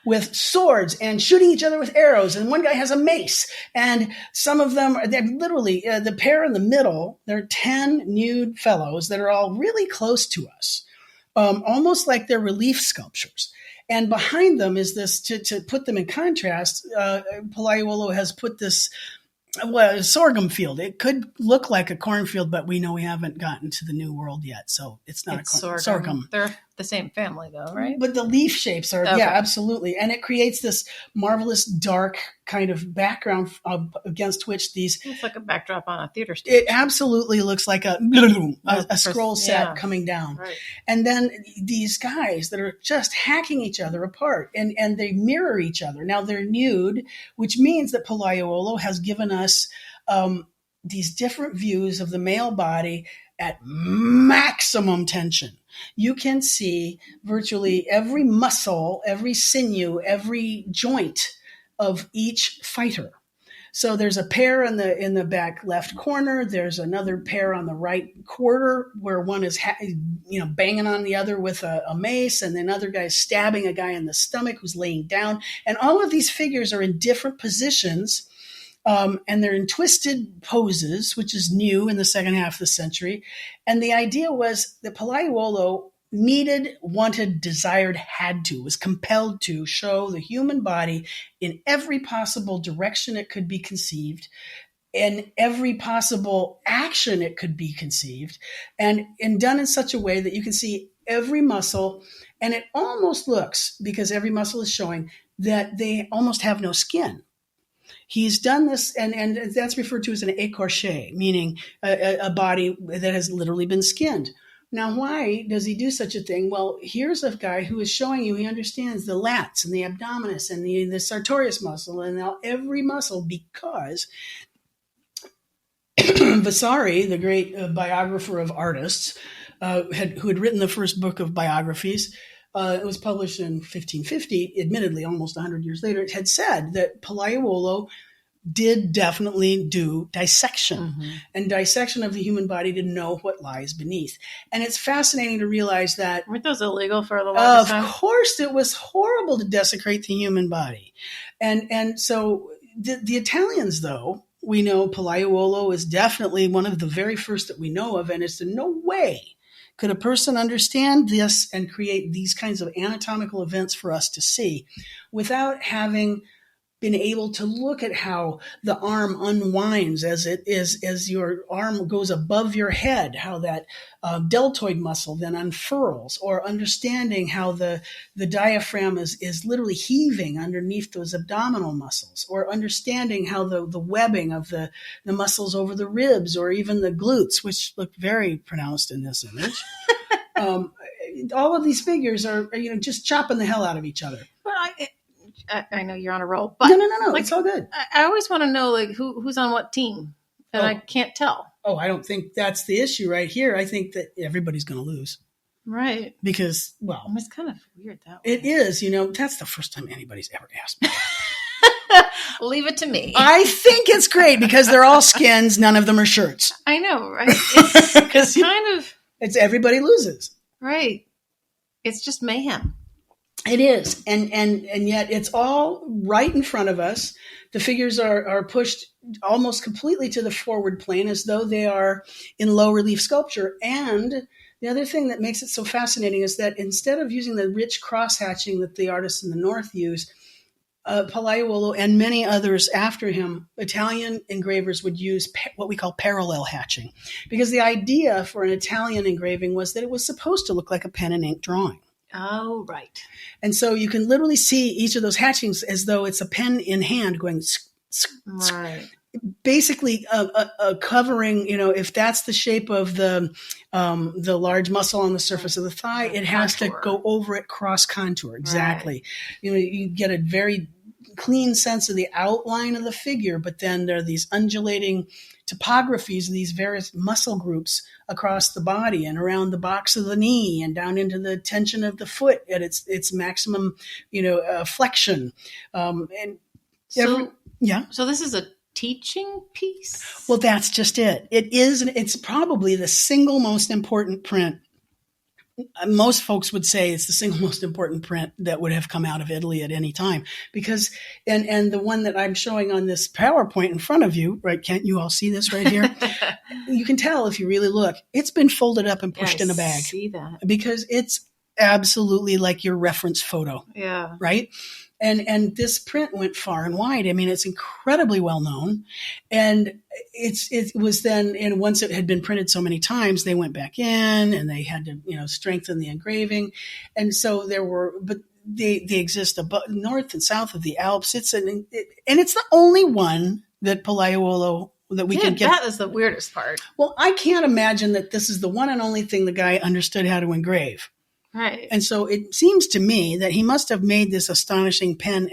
with swords and shooting each other with arrows. And one guy has a mace. And some of them, they're literally, the pair in the middle, they're 10 nude fellows that are all really close to us, almost like they're relief sculptures. And behind them is this, to put them in contrast, Pollaiuolo has put this, a sorghum field. It could look like a cornfield, but we know we haven't gotten to the New World yet, so it's not sorghum. They're the same family, though, right? But the leaf shapes are, yeah, absolutely. And it creates this marvelous dark kind of background against which these... It's like a backdrop on a theater stage. It absolutely looks like a scroll set coming down. Right. And then these guys that are just hacking each other apart, and they mirror each other. Now, they're nude, which means that Pollaiuolo has given us these different views of the male body at maximum tension. You can see virtually every muscle, every sinew, every joint of each fighter. So there's a pair in the back left corner. There's another pair on the right quarter where one is banging on the other with a mace, and then other guy stabbing a guy in the stomach who's laying down. And all of these figures are in different positions. And they're in twisted poses, which is new in the second half of the century. And the idea was that Pollaiuolo needed, wanted, desired, had to, was compelled to show the human body in every possible direction it could be conceived, in every possible action it could be conceived, and done in such a way that you can see every muscle. And it almost looks, because every muscle is showing, that they almost have no skin. He's done this, and that's referred to as an écorché, meaning a body that has literally been skinned. Now, why does he do such a thing? Well, here's a guy who is showing you he understands the lats and the abdominis and the sartorius muscle and every muscle, because Vasari, the great biographer of artists, who had written the first book of biographies, it was published in 1550, admittedly almost 100 years later, it had said that Pollaiuolo did definitely do dissection, and dissection of the human body to know what lies beneath. And it's fascinating to realize that... Weren't those illegal for the longest time? Of course, it was horrible to desecrate the human body. And so the Italians, though, we know Pollaiuolo is definitely one of the very first that we know of, and it's in no way could a person understand this and create these kinds of anatomical events for us to see without having been able to look at how the arm unwinds as your arm goes above your head, how that deltoid muscle then unfurls, or understanding how the diaphragm is literally heaving underneath those abdominal muscles, or understanding how the webbing of the muscles over the ribs, or even the glutes, which look very pronounced in this image. All of these figures are just chopping the hell out of each other. But I know you're on a roll, but no, it's all good. I always want to know who's on what team, and I can't tell. Oh, I don't think that's the issue right here. I think that everybody's going to lose. Right. Because, well, it's kind of weird that way. It is. That's the first time anybody's ever asked me. Leave it to me. I think it's great because they're all skins. None of them are shirts. I know, right? It's kind of... It's everybody loses. Right. It's just mayhem. It is. And yet it's all right in front of us. The figures are pushed almost completely to the forward plane as though they are in low relief sculpture. And the other thing that makes it so fascinating is that instead of using the rich cross-hatching that the artists in the North use, Pollaiuolo and many others after him, Italian engravers would use what we call parallel hatching. Because the idea for an Italian engraving was that it was supposed to look like a pen and ink drawing. Oh, right. And so you can literally see each of those hatchings as though it's a pen in hand going, right. Basically covering, if that's the shape of the large muscle on the surface of the thigh, it has to go over it cross contour. Exactly. Right. You get a very clean sense of the outline of the figure, but then there are these undulating topographies of these various muscle groups across the body and around the box of the knee and down into the tension of the foot at its maximum, flexion. So this is a teaching piece? Well, that's just it. It is. It's probably the single most important print. Most folks would say it's the single most important print that would have come out of Italy at any time, because, and the one that I'm showing on this PowerPoint in front of you, right? Can't you all see this right here? You can tell if you really look, it's been folded up and pushed in a bag. I see that. Because it's absolutely like your reference photo. Yeah. Right? And this print went far and wide. I mean, it's incredibly well known. And it was then, and once it had been printed so many times, they went back in and they had to, strengthen the engraving. And so but they exist above, north and south of the Alps. And it's the only one that Pollaiuolo that we can get. That is the weirdest part. Well, I can't imagine that this is the one and only thing the guy understood how to engrave. Right. And so it seems to me that he must have made this astonishing pen.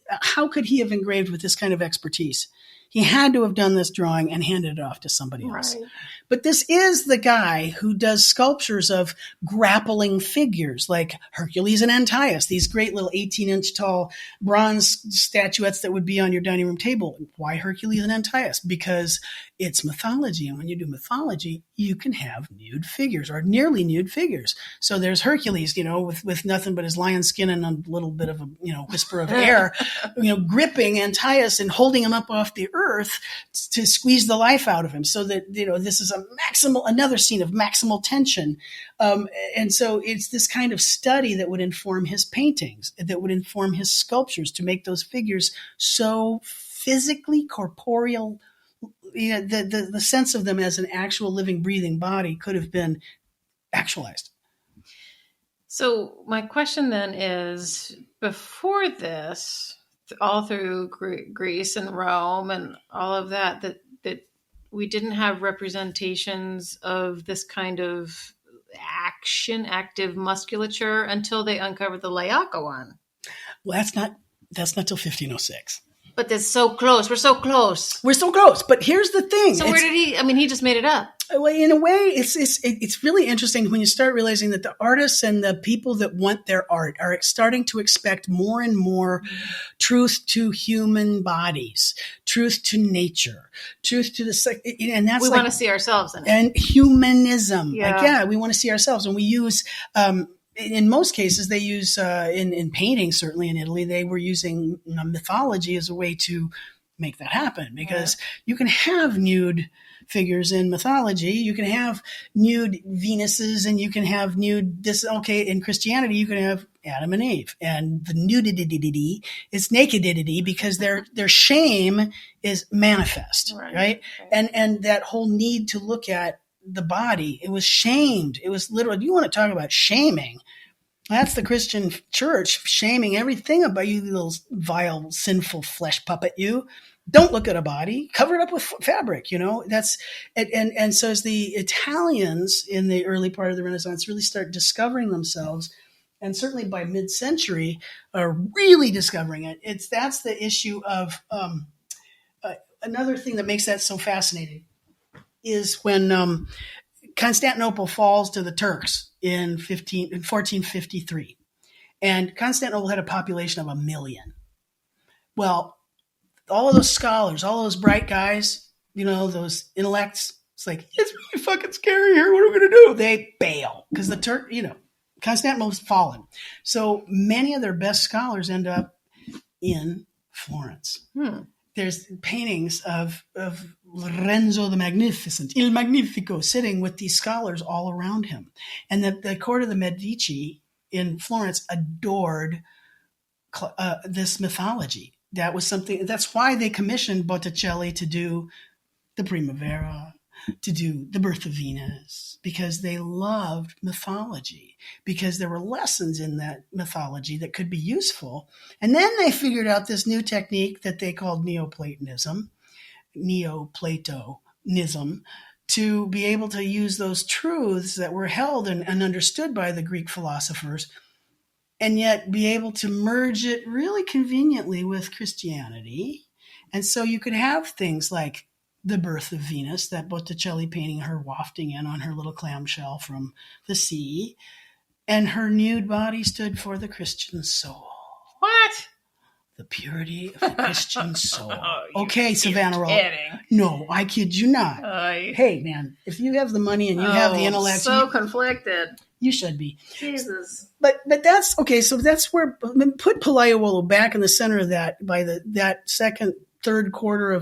How could he have engraved with this kind of expertise? He had to have done this drawing and handed it off to somebody else. Right. But this is the guy who does sculptures of grappling figures like Hercules and Antaeus, these great little 18-inch tall bronze statuettes that would be on your dining room table. Why Hercules and Antaeus? Because it's mythology. And when you do mythology, you can have nude figures or nearly nude figures. So there's Hercules, with nothing but his lion skin and a little bit of a, whisper of air, gripping Antaeus and holding him up off the earth to squeeze the life out of him. So that, this is another scene of maximal tension. And so it's this kind of study that would inform his paintings, that would inform his sculptures to make those figures so physically corporeal. The sense of them as an actual living, breathing body could have been actualized. So my question then is, before this, all through Greece and Rome and all of that we didn't have representations of this kind of active musculature until they uncovered the Laocoon. Well, that's not till 1506. But that's so close. We're so close. But here's the thing. So where did he? I mean, he just made it up. Well, in a way, it's really interesting when you start realizing that the artists and the people that want their art are starting to expect more and more truth to human bodies, truth to nature, truth to and that's we want to see ourselves in it. And humanism. Yeah. We want to see ourselves, and we use. In most cases, they use, in painting, certainly in Italy, they were using mythology as a way to make that happen, because you can have nude figures in mythology. You can have nude Venuses, and you can have in Christianity, you can have Adam and Eve, and the nudity is nakedity because their shame is manifest, right? And that whole need to look at the body, it was shamed. It was literally, you want to talk about shaming? That's the Christian church shaming everything about you, little vile, sinful flesh puppet. You don't look at a body, cover it up with fabric. That's and so as the Italians in the early part of the Renaissance really start discovering themselves, and certainly by mid-century are really discovering it. That's the issue of another thing that makes that so fascinating is when Constantinople falls to the Turks in 1453. And Constantinople had a population of 1 million. Well, all of those scholars, all those bright guys, those intellects, it's like, it's really fucking scary here. What are we going to do? They bail because the Constantinople's fallen. So many of their best scholars end up in Florence. There's paintings of Lorenzo the Magnificent, Il Magnifico, sitting with these scholars all around him. And the court of the Medici in Florence adored this mythology. That was something, that's why they commissioned Botticelli to do the Primavera, to do the Birth of Venus, because they loved mythology, because there were lessons in that mythology that could be useful. And then they figured out this new technique that they called Neoplatonism, to be able to use those truths that were held and understood by the Greek philosophers, and yet be able to merge it really conveniently with Christianity. And so you could have things like the Birth of Venus, that Botticelli painting, her wafting in on her little clamshell from the sea, and her nude body stood for the Christian soul. What? The purity of the Christian soul. Okay, Savannah Roll. Kidding. No, I kid you not. Hey, man, if you have the money and you have the intellect, so conflicted. You should be. Jesus. But that's okay. So that's where put Pollaiuolo back in the center of that by that second, third quarter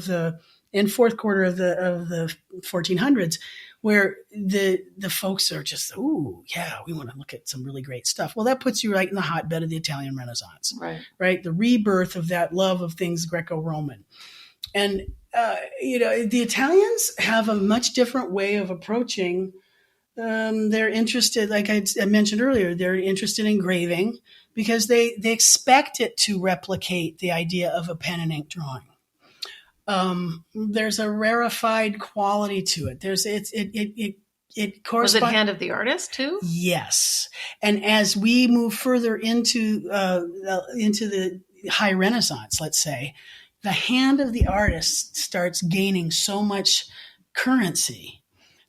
and fourth quarter of the 1400s, where the folks are just, ooh, yeah, we want to look at some really great stuff. Well, that puts you right in the hotbed of the Italian Renaissance, right? The rebirth of that love of things Greco-Roman. And, the Italians have a much different way of approaching. They're interested, like I mentioned earlier, they're interested in engraving because they expect it to replicate the idea of a pen and ink drawing. There's a rarefied quality to it. It corresponds. Was it hand of the artist too? Yes. And as we move further into the High Renaissance, let's say, the hand of the artist starts gaining so much currency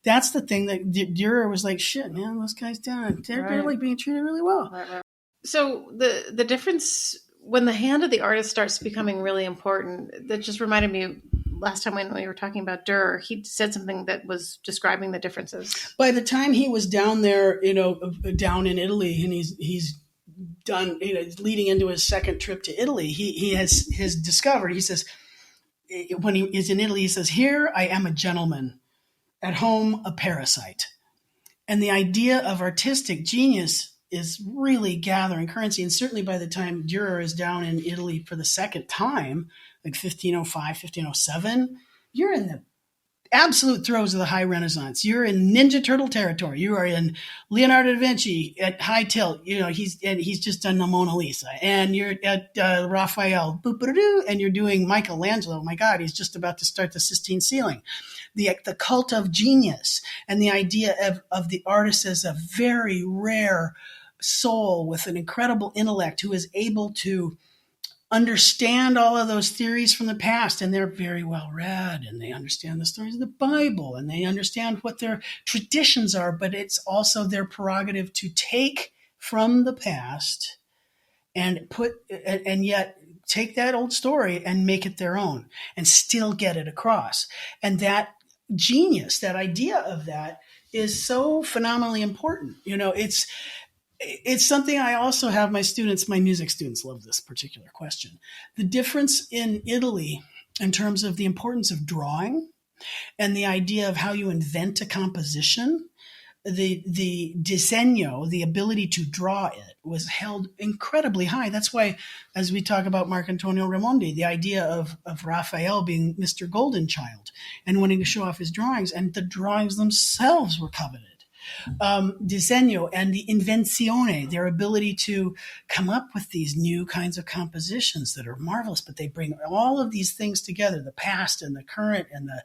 That's the thing that Dürer was like, shit, man, those guys down, they're like being treated really well. Right. So the difference when the hand of the artist starts becoming really important, that just reminded me last time when we were talking about Dürer, he said something that was describing the differences. By the time he was down there, down in Italy, and he's done, leading into his second trip to Italy, he has discovered, he says, when he is in Italy, he says, here I am a gentleman, at home a parasite. And the idea of artistic genius is really gathering currency. And certainly by the time Dürer is down in Italy for the second time, like 1505, 1507, you're in the absolute throes of the high Renaissance. You're in Ninja Turtle territory. You are in Leonardo da Vinci at high tilt. He's just done the Mona Lisa, and you're at Raphael, and you're doing Michelangelo. My God, he's just about to start the Sistine ceiling. The cult of genius and the idea of the artist as a very rare soul with an incredible intellect who is able to understand all of those theories from the past, and they're very well read, and they understand the stories of the Bible, and they understand what their traditions are, but it's also their prerogative to take from the past and yet take that old story and make it their own and still get it across. And that genius, that idea of that, is so phenomenally important. It's something I also have my music students love this particular question. The difference in Italy in terms of the importance of drawing and the idea of how you invent a composition, the disegno, the ability to draw it, was held incredibly high. That's why, as we talk about Marcantonio Raimondi, the idea of Raphael being Mr. Golden Child and wanting to show off his drawings, and the drawings themselves were coveted. Disegno and the invenzione, their ability to come up with these new kinds of compositions that are marvelous, but they bring all of these things together, the past and the current and the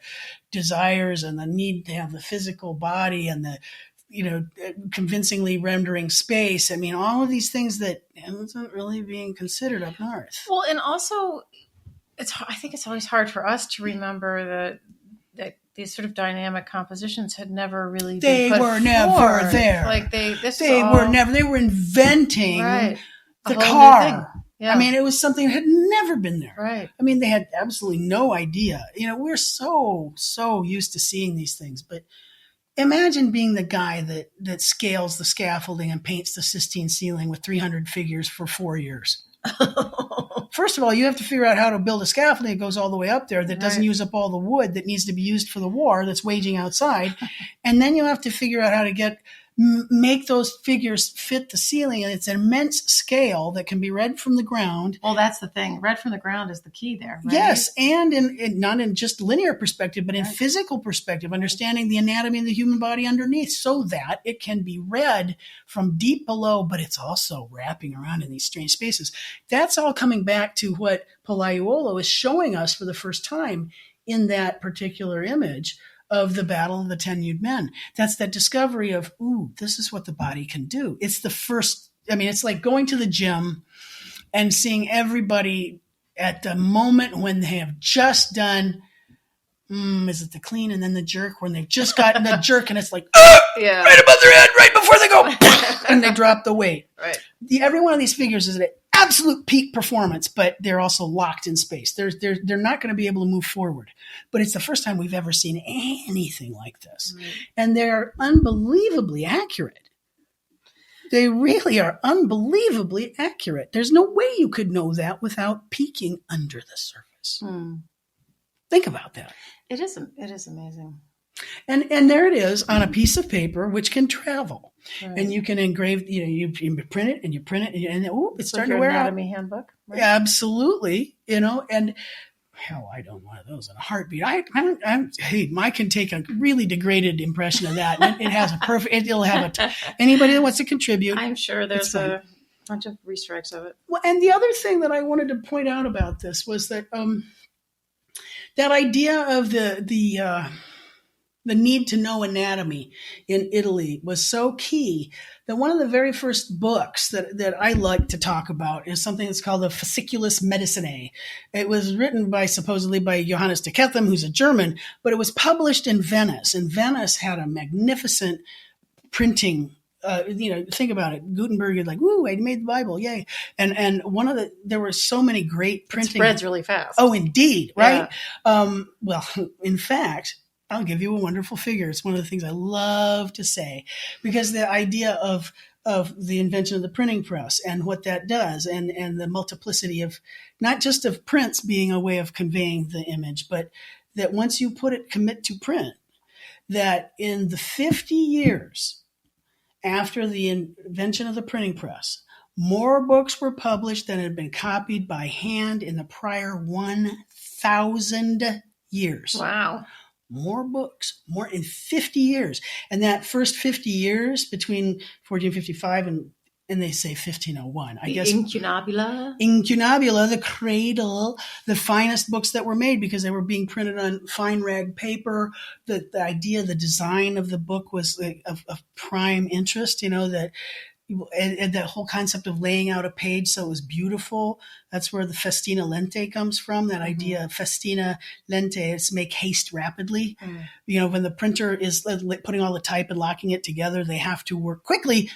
desires and the need to have the physical body and the, convincingly rendering space. I mean, all of these things that isn't really being considered up north. Well, and also I think it's always hard for us to remember that these sort of dynamic compositions had never really been put forward. Never there. Like they were inventing the car. Yeah. I mean, it was something that had never been there. Right. I mean, they had absolutely no idea. We're so used to seeing these things, but imagine being the guy that scales the scaffolding and paints the Sistine ceiling with 300 figures for 4 years. First of all, you have to figure out how to build a scaffolding that goes all the way up there that doesn't use up all the wood that needs to be used for the war that's waging outside. And then you have to figure out how to make those figures fit the ceiling. And it's an immense scale that can be read from the ground. Well, that's the thing. Read from the ground is the key there. Right? Yes. And not in just linear perspective, but in physical perspective, understanding the anatomy of the human body underneath so that it can be read from deep below, but it's also wrapping around in these strange spaces. That's all coming back to what Pollaiuolo is showing us for the first time in that particular image of the Battle of the Ten Nude Men. That's that discovery of, this is what the body can do. It's the first, it's like going to the gym and seeing everybody at the moment when they have just done, is it the clean and then the jerk, when they've just gotten the jerk and it's like, right above their head, right before they go, and they drop the weight. Right. Every one of these figures is an absolute peak performance, but they're also locked in space. They're not going to be able to move forward. But it's the first time we've ever seen anything like this. Right. And they're unbelievably accurate. They really are unbelievably accurate. There's no way you could know that without peeking under the surface. Think about that. It is amazing. And there it is on a piece of paper, which can travel. Right. And you can engrave, you print it and you print it and it's starting to wear out. Anatomy handbook. Right? Absolutely. And hell, I don't want those in a heartbeat. Mike can take a really degraded impression of that. And it has a perfect, it'll have anybody that wants to contribute. I'm sure there's a bunch of restrikes of it. Well, and the other thing that I wanted to point out about this was that, that idea of the the need to know anatomy in Italy was so key that one of the very first books that I like to talk about is something that's called the Fasciculus Medicinae. It was written supposedly by Johannes de Kethem, who's a German, but it was published in Venice. And Venice had a magnificent printing. Think about it. Gutenberg is like, "Woo! I made the Bible, yay!" And there were so many great printing. It spreads really fast. Oh, indeed, right? Yeah. Well, in fact, I'll give you a wonderful figure. It's one of the things I love to say, because the idea of the invention of the printing press and what that does, and the multiplicity of not just of prints being a way of conveying the image, but that once you commit to print, that in the 50 years after the invention of the printing press, more books were published than had been copied by hand in the prior 1,000 years. Wow. More books, more in 50 years. And that first 50 years between 1455 and they say 1501. I guess Incunabula, the cradle, the finest books that were made because they were being printed on fine rag paper. The idea, the design of the book was of prime interest, that and that whole concept of laying out a page so it was beautiful. That's where the festina lente comes from, that idea of festina lente, is make haste rapidly. When the printer is putting all the type and locking it together, they have to work quickly,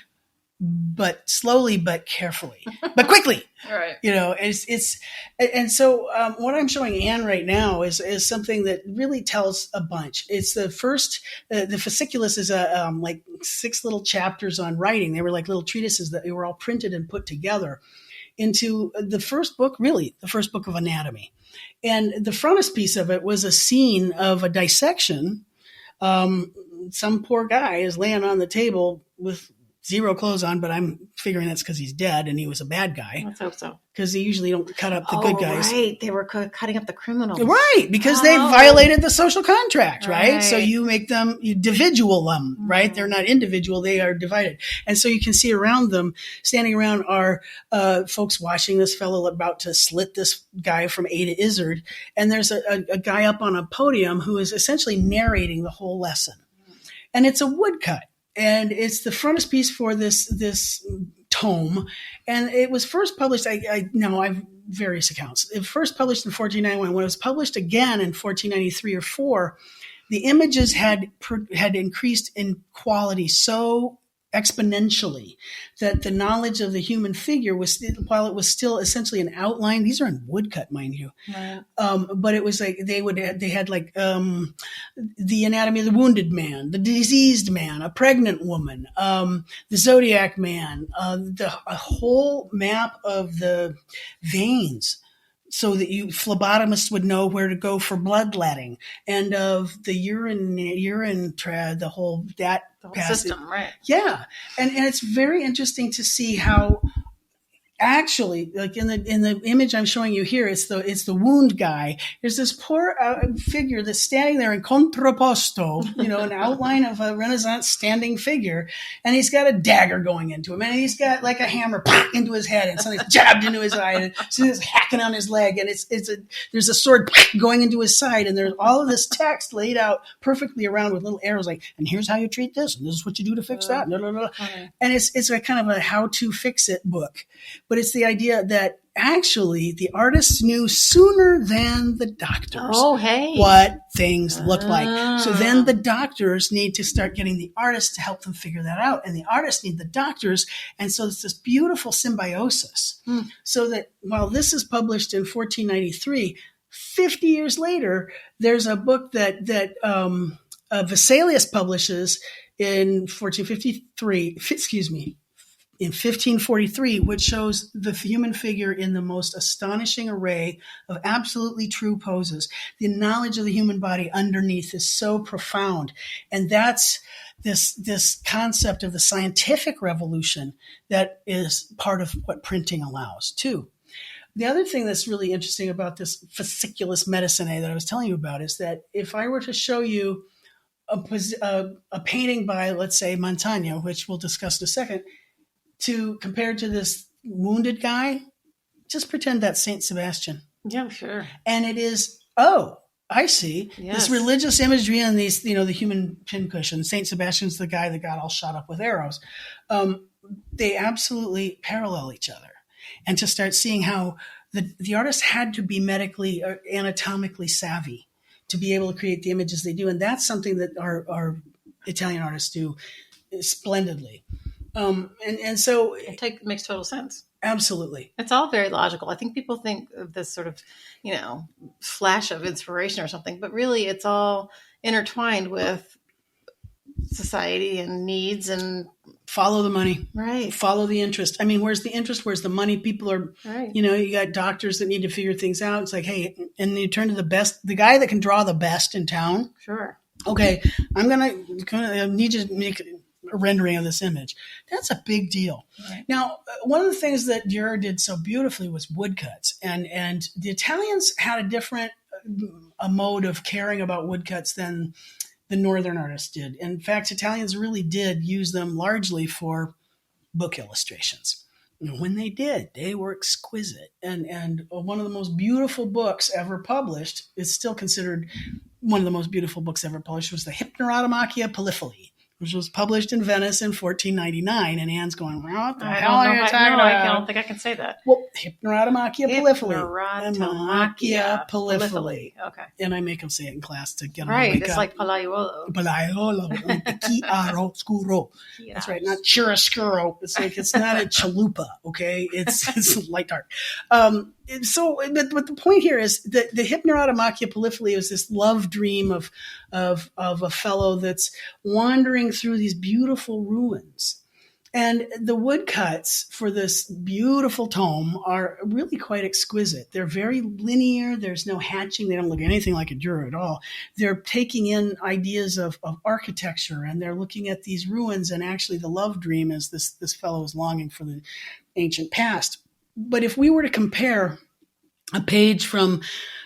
but slowly, but carefully, but quickly. Right. And so what I'm showing Anne right now is something that really tells a bunch. It's the first, the fasciculus is like 6 little chapters on writing. They were like little treatises that they were all printed and put together into the first book, really the first book of anatomy. And the frontispiece of it was a scene of a dissection. Some poor guy is laying on the table with zero clothes on, but I'm figuring that's because he's dead and he was a bad guy. Let's hope so. Because they usually don't cut up the good guys. Right. They were cutting up the criminals. Right. Because they violated the social contract, right? So you make them, you individual them, right? They're not individual. They are divided. And so you can see around them, standing around are folks watching this fellow about to slit this guy from A to Izzard. And there's a guy up on a podium who is essentially narrating the whole lesson. And it's a woodcut. And it's the frontispiece for this tome. And it was first published, I've various accounts. It was first published in 1491. When it was published again in 1493 or 4, the images had increased in quality so exponentially that the knowledge of the human figure was, while it was still essentially an outline, these are in woodcut, mind you. Right. But it was like they had like the anatomy of the wounded man, the diseased man, a pregnant woman, the zodiac man, a whole map of the veins, so that phlebotomists would know where to go for bloodletting, and of the urine trad, the whole system, right? Yeah, and it's very interesting to see how actually, like in the image I'm showing you here, it's the wound guy. There's this poor figure that's standing there in contrapposto, an outline of a Renaissance standing figure, and he's got a dagger going into him, and he's got like a hammer into his head, and something's jabbed into his eye, and something's hacking on his leg, and there's a sword going into his side, and there's all of this text laid out perfectly around with little arrows, like, and here's how you treat this, and this is what you do to fix that, and it's a kind of a how to fix it book. But it's the idea that actually the artists knew sooner than the doctors what things looked like. So then the doctors need to start getting the artists to help them figure that out. And the artists need the doctors. And so it's this beautiful symbiosis. So that while this is published in 1493, 50 years later, there's a book that Vesalius publishes in 1543, which shows the human figure in the most astonishing array of absolutely true poses. The knowledge of the human body underneath is so profound. And that's this concept of the scientific revolution that is part of what printing allows too. The other thing that's really interesting about this fasciculus medicinae that I was telling you about is that if I were to show you a painting by, let's say, Mantegna, which we'll discuss in a second, compared to this wounded guy, just pretend that's Saint Sebastian. Yeah, sure. And it is, I see. Yes. This religious imagery and these, the human pincushion. Saint Sebastian's the guy that got all shot up with arrows. They absolutely parallel each other. And to start seeing how the artist had to be medically or anatomically savvy to be able to create the images they do. And that's something that our Italian artists do splendidly. And so it makes total sense. Absolutely. It's all very logical. I think people think of this sort of, flash of inspiration or something, but really it's all intertwined with society and needs and follow the money. Right. Follow the interest. I mean, where's the interest? Where's the money? People are, right. You got doctors that need to figure things out. It's like, hey, and you turn to the guy that can draw the best in town. Sure. Okay. I need you to make a rendering of this image. That's a big deal. Right. Now, one of the things that Dürer did so beautifully was woodcuts, and the Italians had a mode of caring about woodcuts than the northern artists did. In fact, Italians really did use them largely for book illustrations. When they did, they were exquisite. And one of the most beautiful books ever published, is still considered one of the most beautiful books ever published, was the Hypnerotomachia Polyphili, which was published in Venice in 1499. And Anne's going, what the hell are you talking about? I don't think I can say that. Well, Hypnerotomachia Polyphili. Hypnerotomachia Polyphili. Okay. And I make them say it in class to get them right. to wake it's up. like Pollaiuolo. Chiaro scuro. That's right. Not chiaroscuro. It's like, it's not a chalupa. Okay. It's light dark. But the point here is that the Hypnerotomachia Polyphili is this love dream of a fellow that's wandering through these beautiful ruins. And the woodcuts for this beautiful tome are really quite exquisite. They're very linear. There's no hatching. They don't look anything like a Dürer at all. They're taking in ideas of architecture, and they're looking at these ruins. And actually the love dream is this fellow is longing for the ancient past. But if we were to compare a page from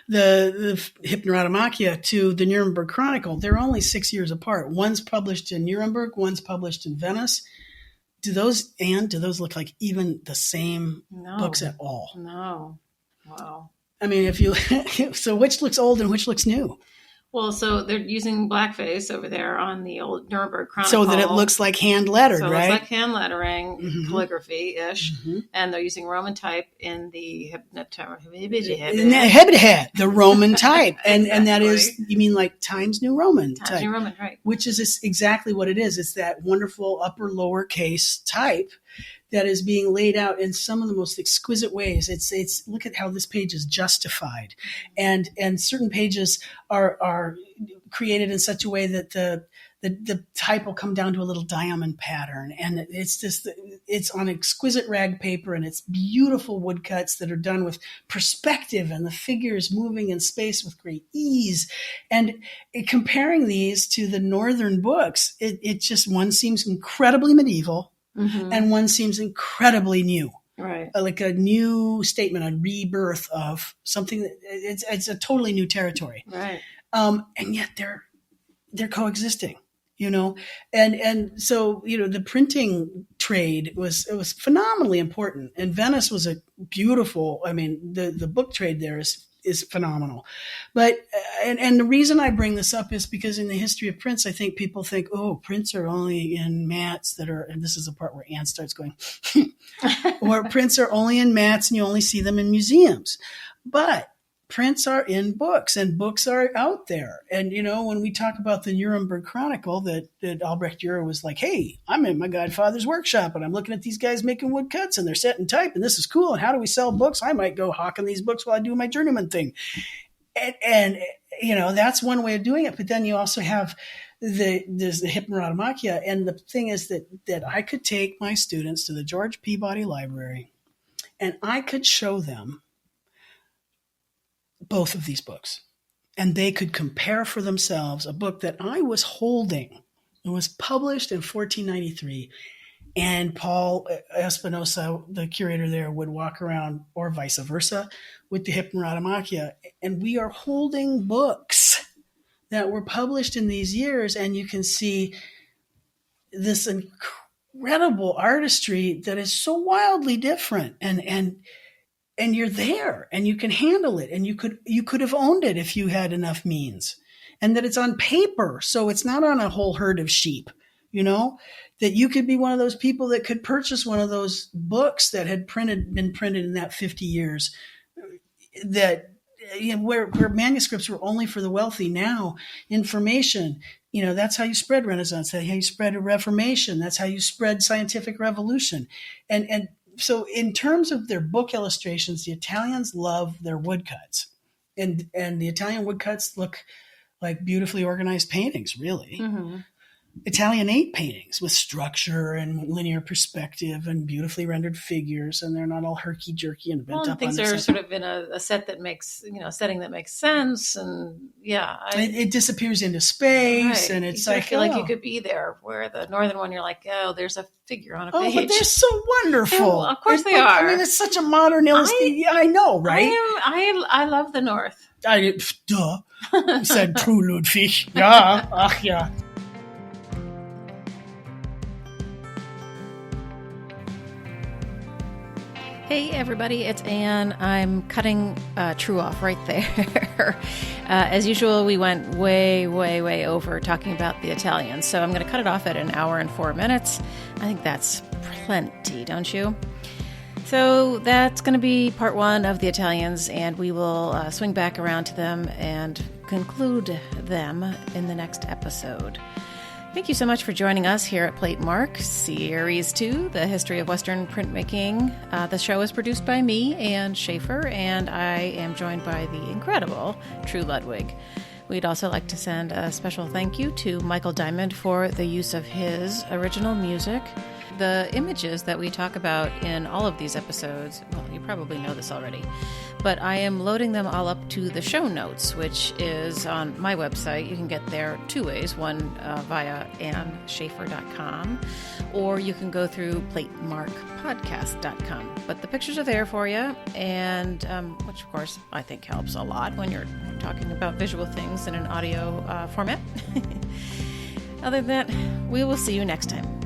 the Hypnerotomachia to the Nuremberg Chronicle, they're only 6 years apart. One's published in Nuremberg, one's published in Venice. Do those look like even the same books at all? No. Wow. I mean, so which looks old and which looks new? Well, so they're using blackface over there on the old Nuremberg Chronicle. So that it looks like hand lettered, right? So it looks like hand lettering, calligraphy-ish. Mm-hmm. And they're using Roman type in the the Roman type. And exactly. And that is, you mean like Times New Roman type. Times New Roman, right. Which is exactly what it is. It's that wonderful upper lowercase type that is being laid out in some of the most exquisite ways. It's look at how this page is justified, and certain pages are created in such a way that the type will come down to a little diamond pattern, and it's on exquisite rag paper, and it's beautiful woodcuts that are done with perspective, and the figures moving in space with great ease. And comparing these to the northern books, it just, one seems incredibly medieval. Mm-hmm. And one seems incredibly new, right? Like a new statement, a rebirth of something that it's a totally new territory, right? And yet they're coexisting, and so the printing trade was phenomenally important, and Venice was a beautiful. I mean, the book trade there is phenomenal. But and the reason I bring this up is because in the history of prints, I think people think, prints are only in mats that are, and this is the part where Anne starts going, or prints are only in mats and you only see them in museums. But prints are in books, and books are out there. And, when we talk about the Nuremberg Chronicle, that Albrecht Dürer was like, hey, I'm in my godfather's workshop, and I'm looking at these guys making woodcuts, and they're set in type, and this is cool. And how do we sell books? I might go hawking these books while I do my journeyman thing. And that's one way of doing it. But then you also have there's the Hypnerotomachia. And the thing is that I could take my students to the George Peabody Library, and I could show them both of these books, and they could compare for themselves a book that I was holding. It was published in 1493, and Paul Espinosa, the curator there, would walk around, or vice versa, with the Hypnerotomachia, and we are holding books that were published in these years, and you can see this incredible artistry that is so wildly different, and and you're there and you can handle it, and you could have owned it if you had enough means, and that it's on paper. So it's not on a whole herd of sheep, that you could be one of those people that could purchase one of those books that had been printed in that 50 years, that where manuscripts were only for the wealthy. Now information, that's how you spread Renaissance, that's how you spread a Reformation, that's how you spread scientific revolution. And so in terms of their book illustrations, the Italians love their woodcuts, and the Italian woodcuts look like beautifully organized paintings, really. Mm-hmm. Italian 8 paintings with structure and linear perspective and beautifully rendered figures, and they're not all herky-jerky and bent up. Things are sort of in a set that makes, setting that makes sense, and it disappears into space, right. And it's I feel like you could be there. Where the northern one, you're like, there's a figure on a page. But they're so wonderful. Well, of course they are. I mean, it's such a modern illustration. I know, right? I love the North. Said true Ludwig. Ja, ach ja. Hey everybody, it's Anne. I'm cutting True off right there. As usual, we went way, way, way over talking about the Italians, so I'm going to cut it off at 1 hour and 4 minutes. I think that's plenty, don't you? So that's going to be part 1 of the Italians, and we will swing back around to them and conclude them in the next episode. Thank you so much for joining us here at Platemark, Series 2, The History of Western Printmaking. The show is produced by me and Shafer, and I am joined by the incredible True Ludwig. We'd also like to send a special thank you to Michael Diamond for the use of his original music. The images that we talk about in all of these episodes, well, you probably know this already, but I am loading them all up to the show notes, which is on my website. You can get there 2 ways, one via AnneShafer.com, or you can go through PlatemarkPodcast.com. But the pictures are there for you, and which, of course, I think helps a lot when you're talking about visual things in an audio format. Other than that, we will see you next time.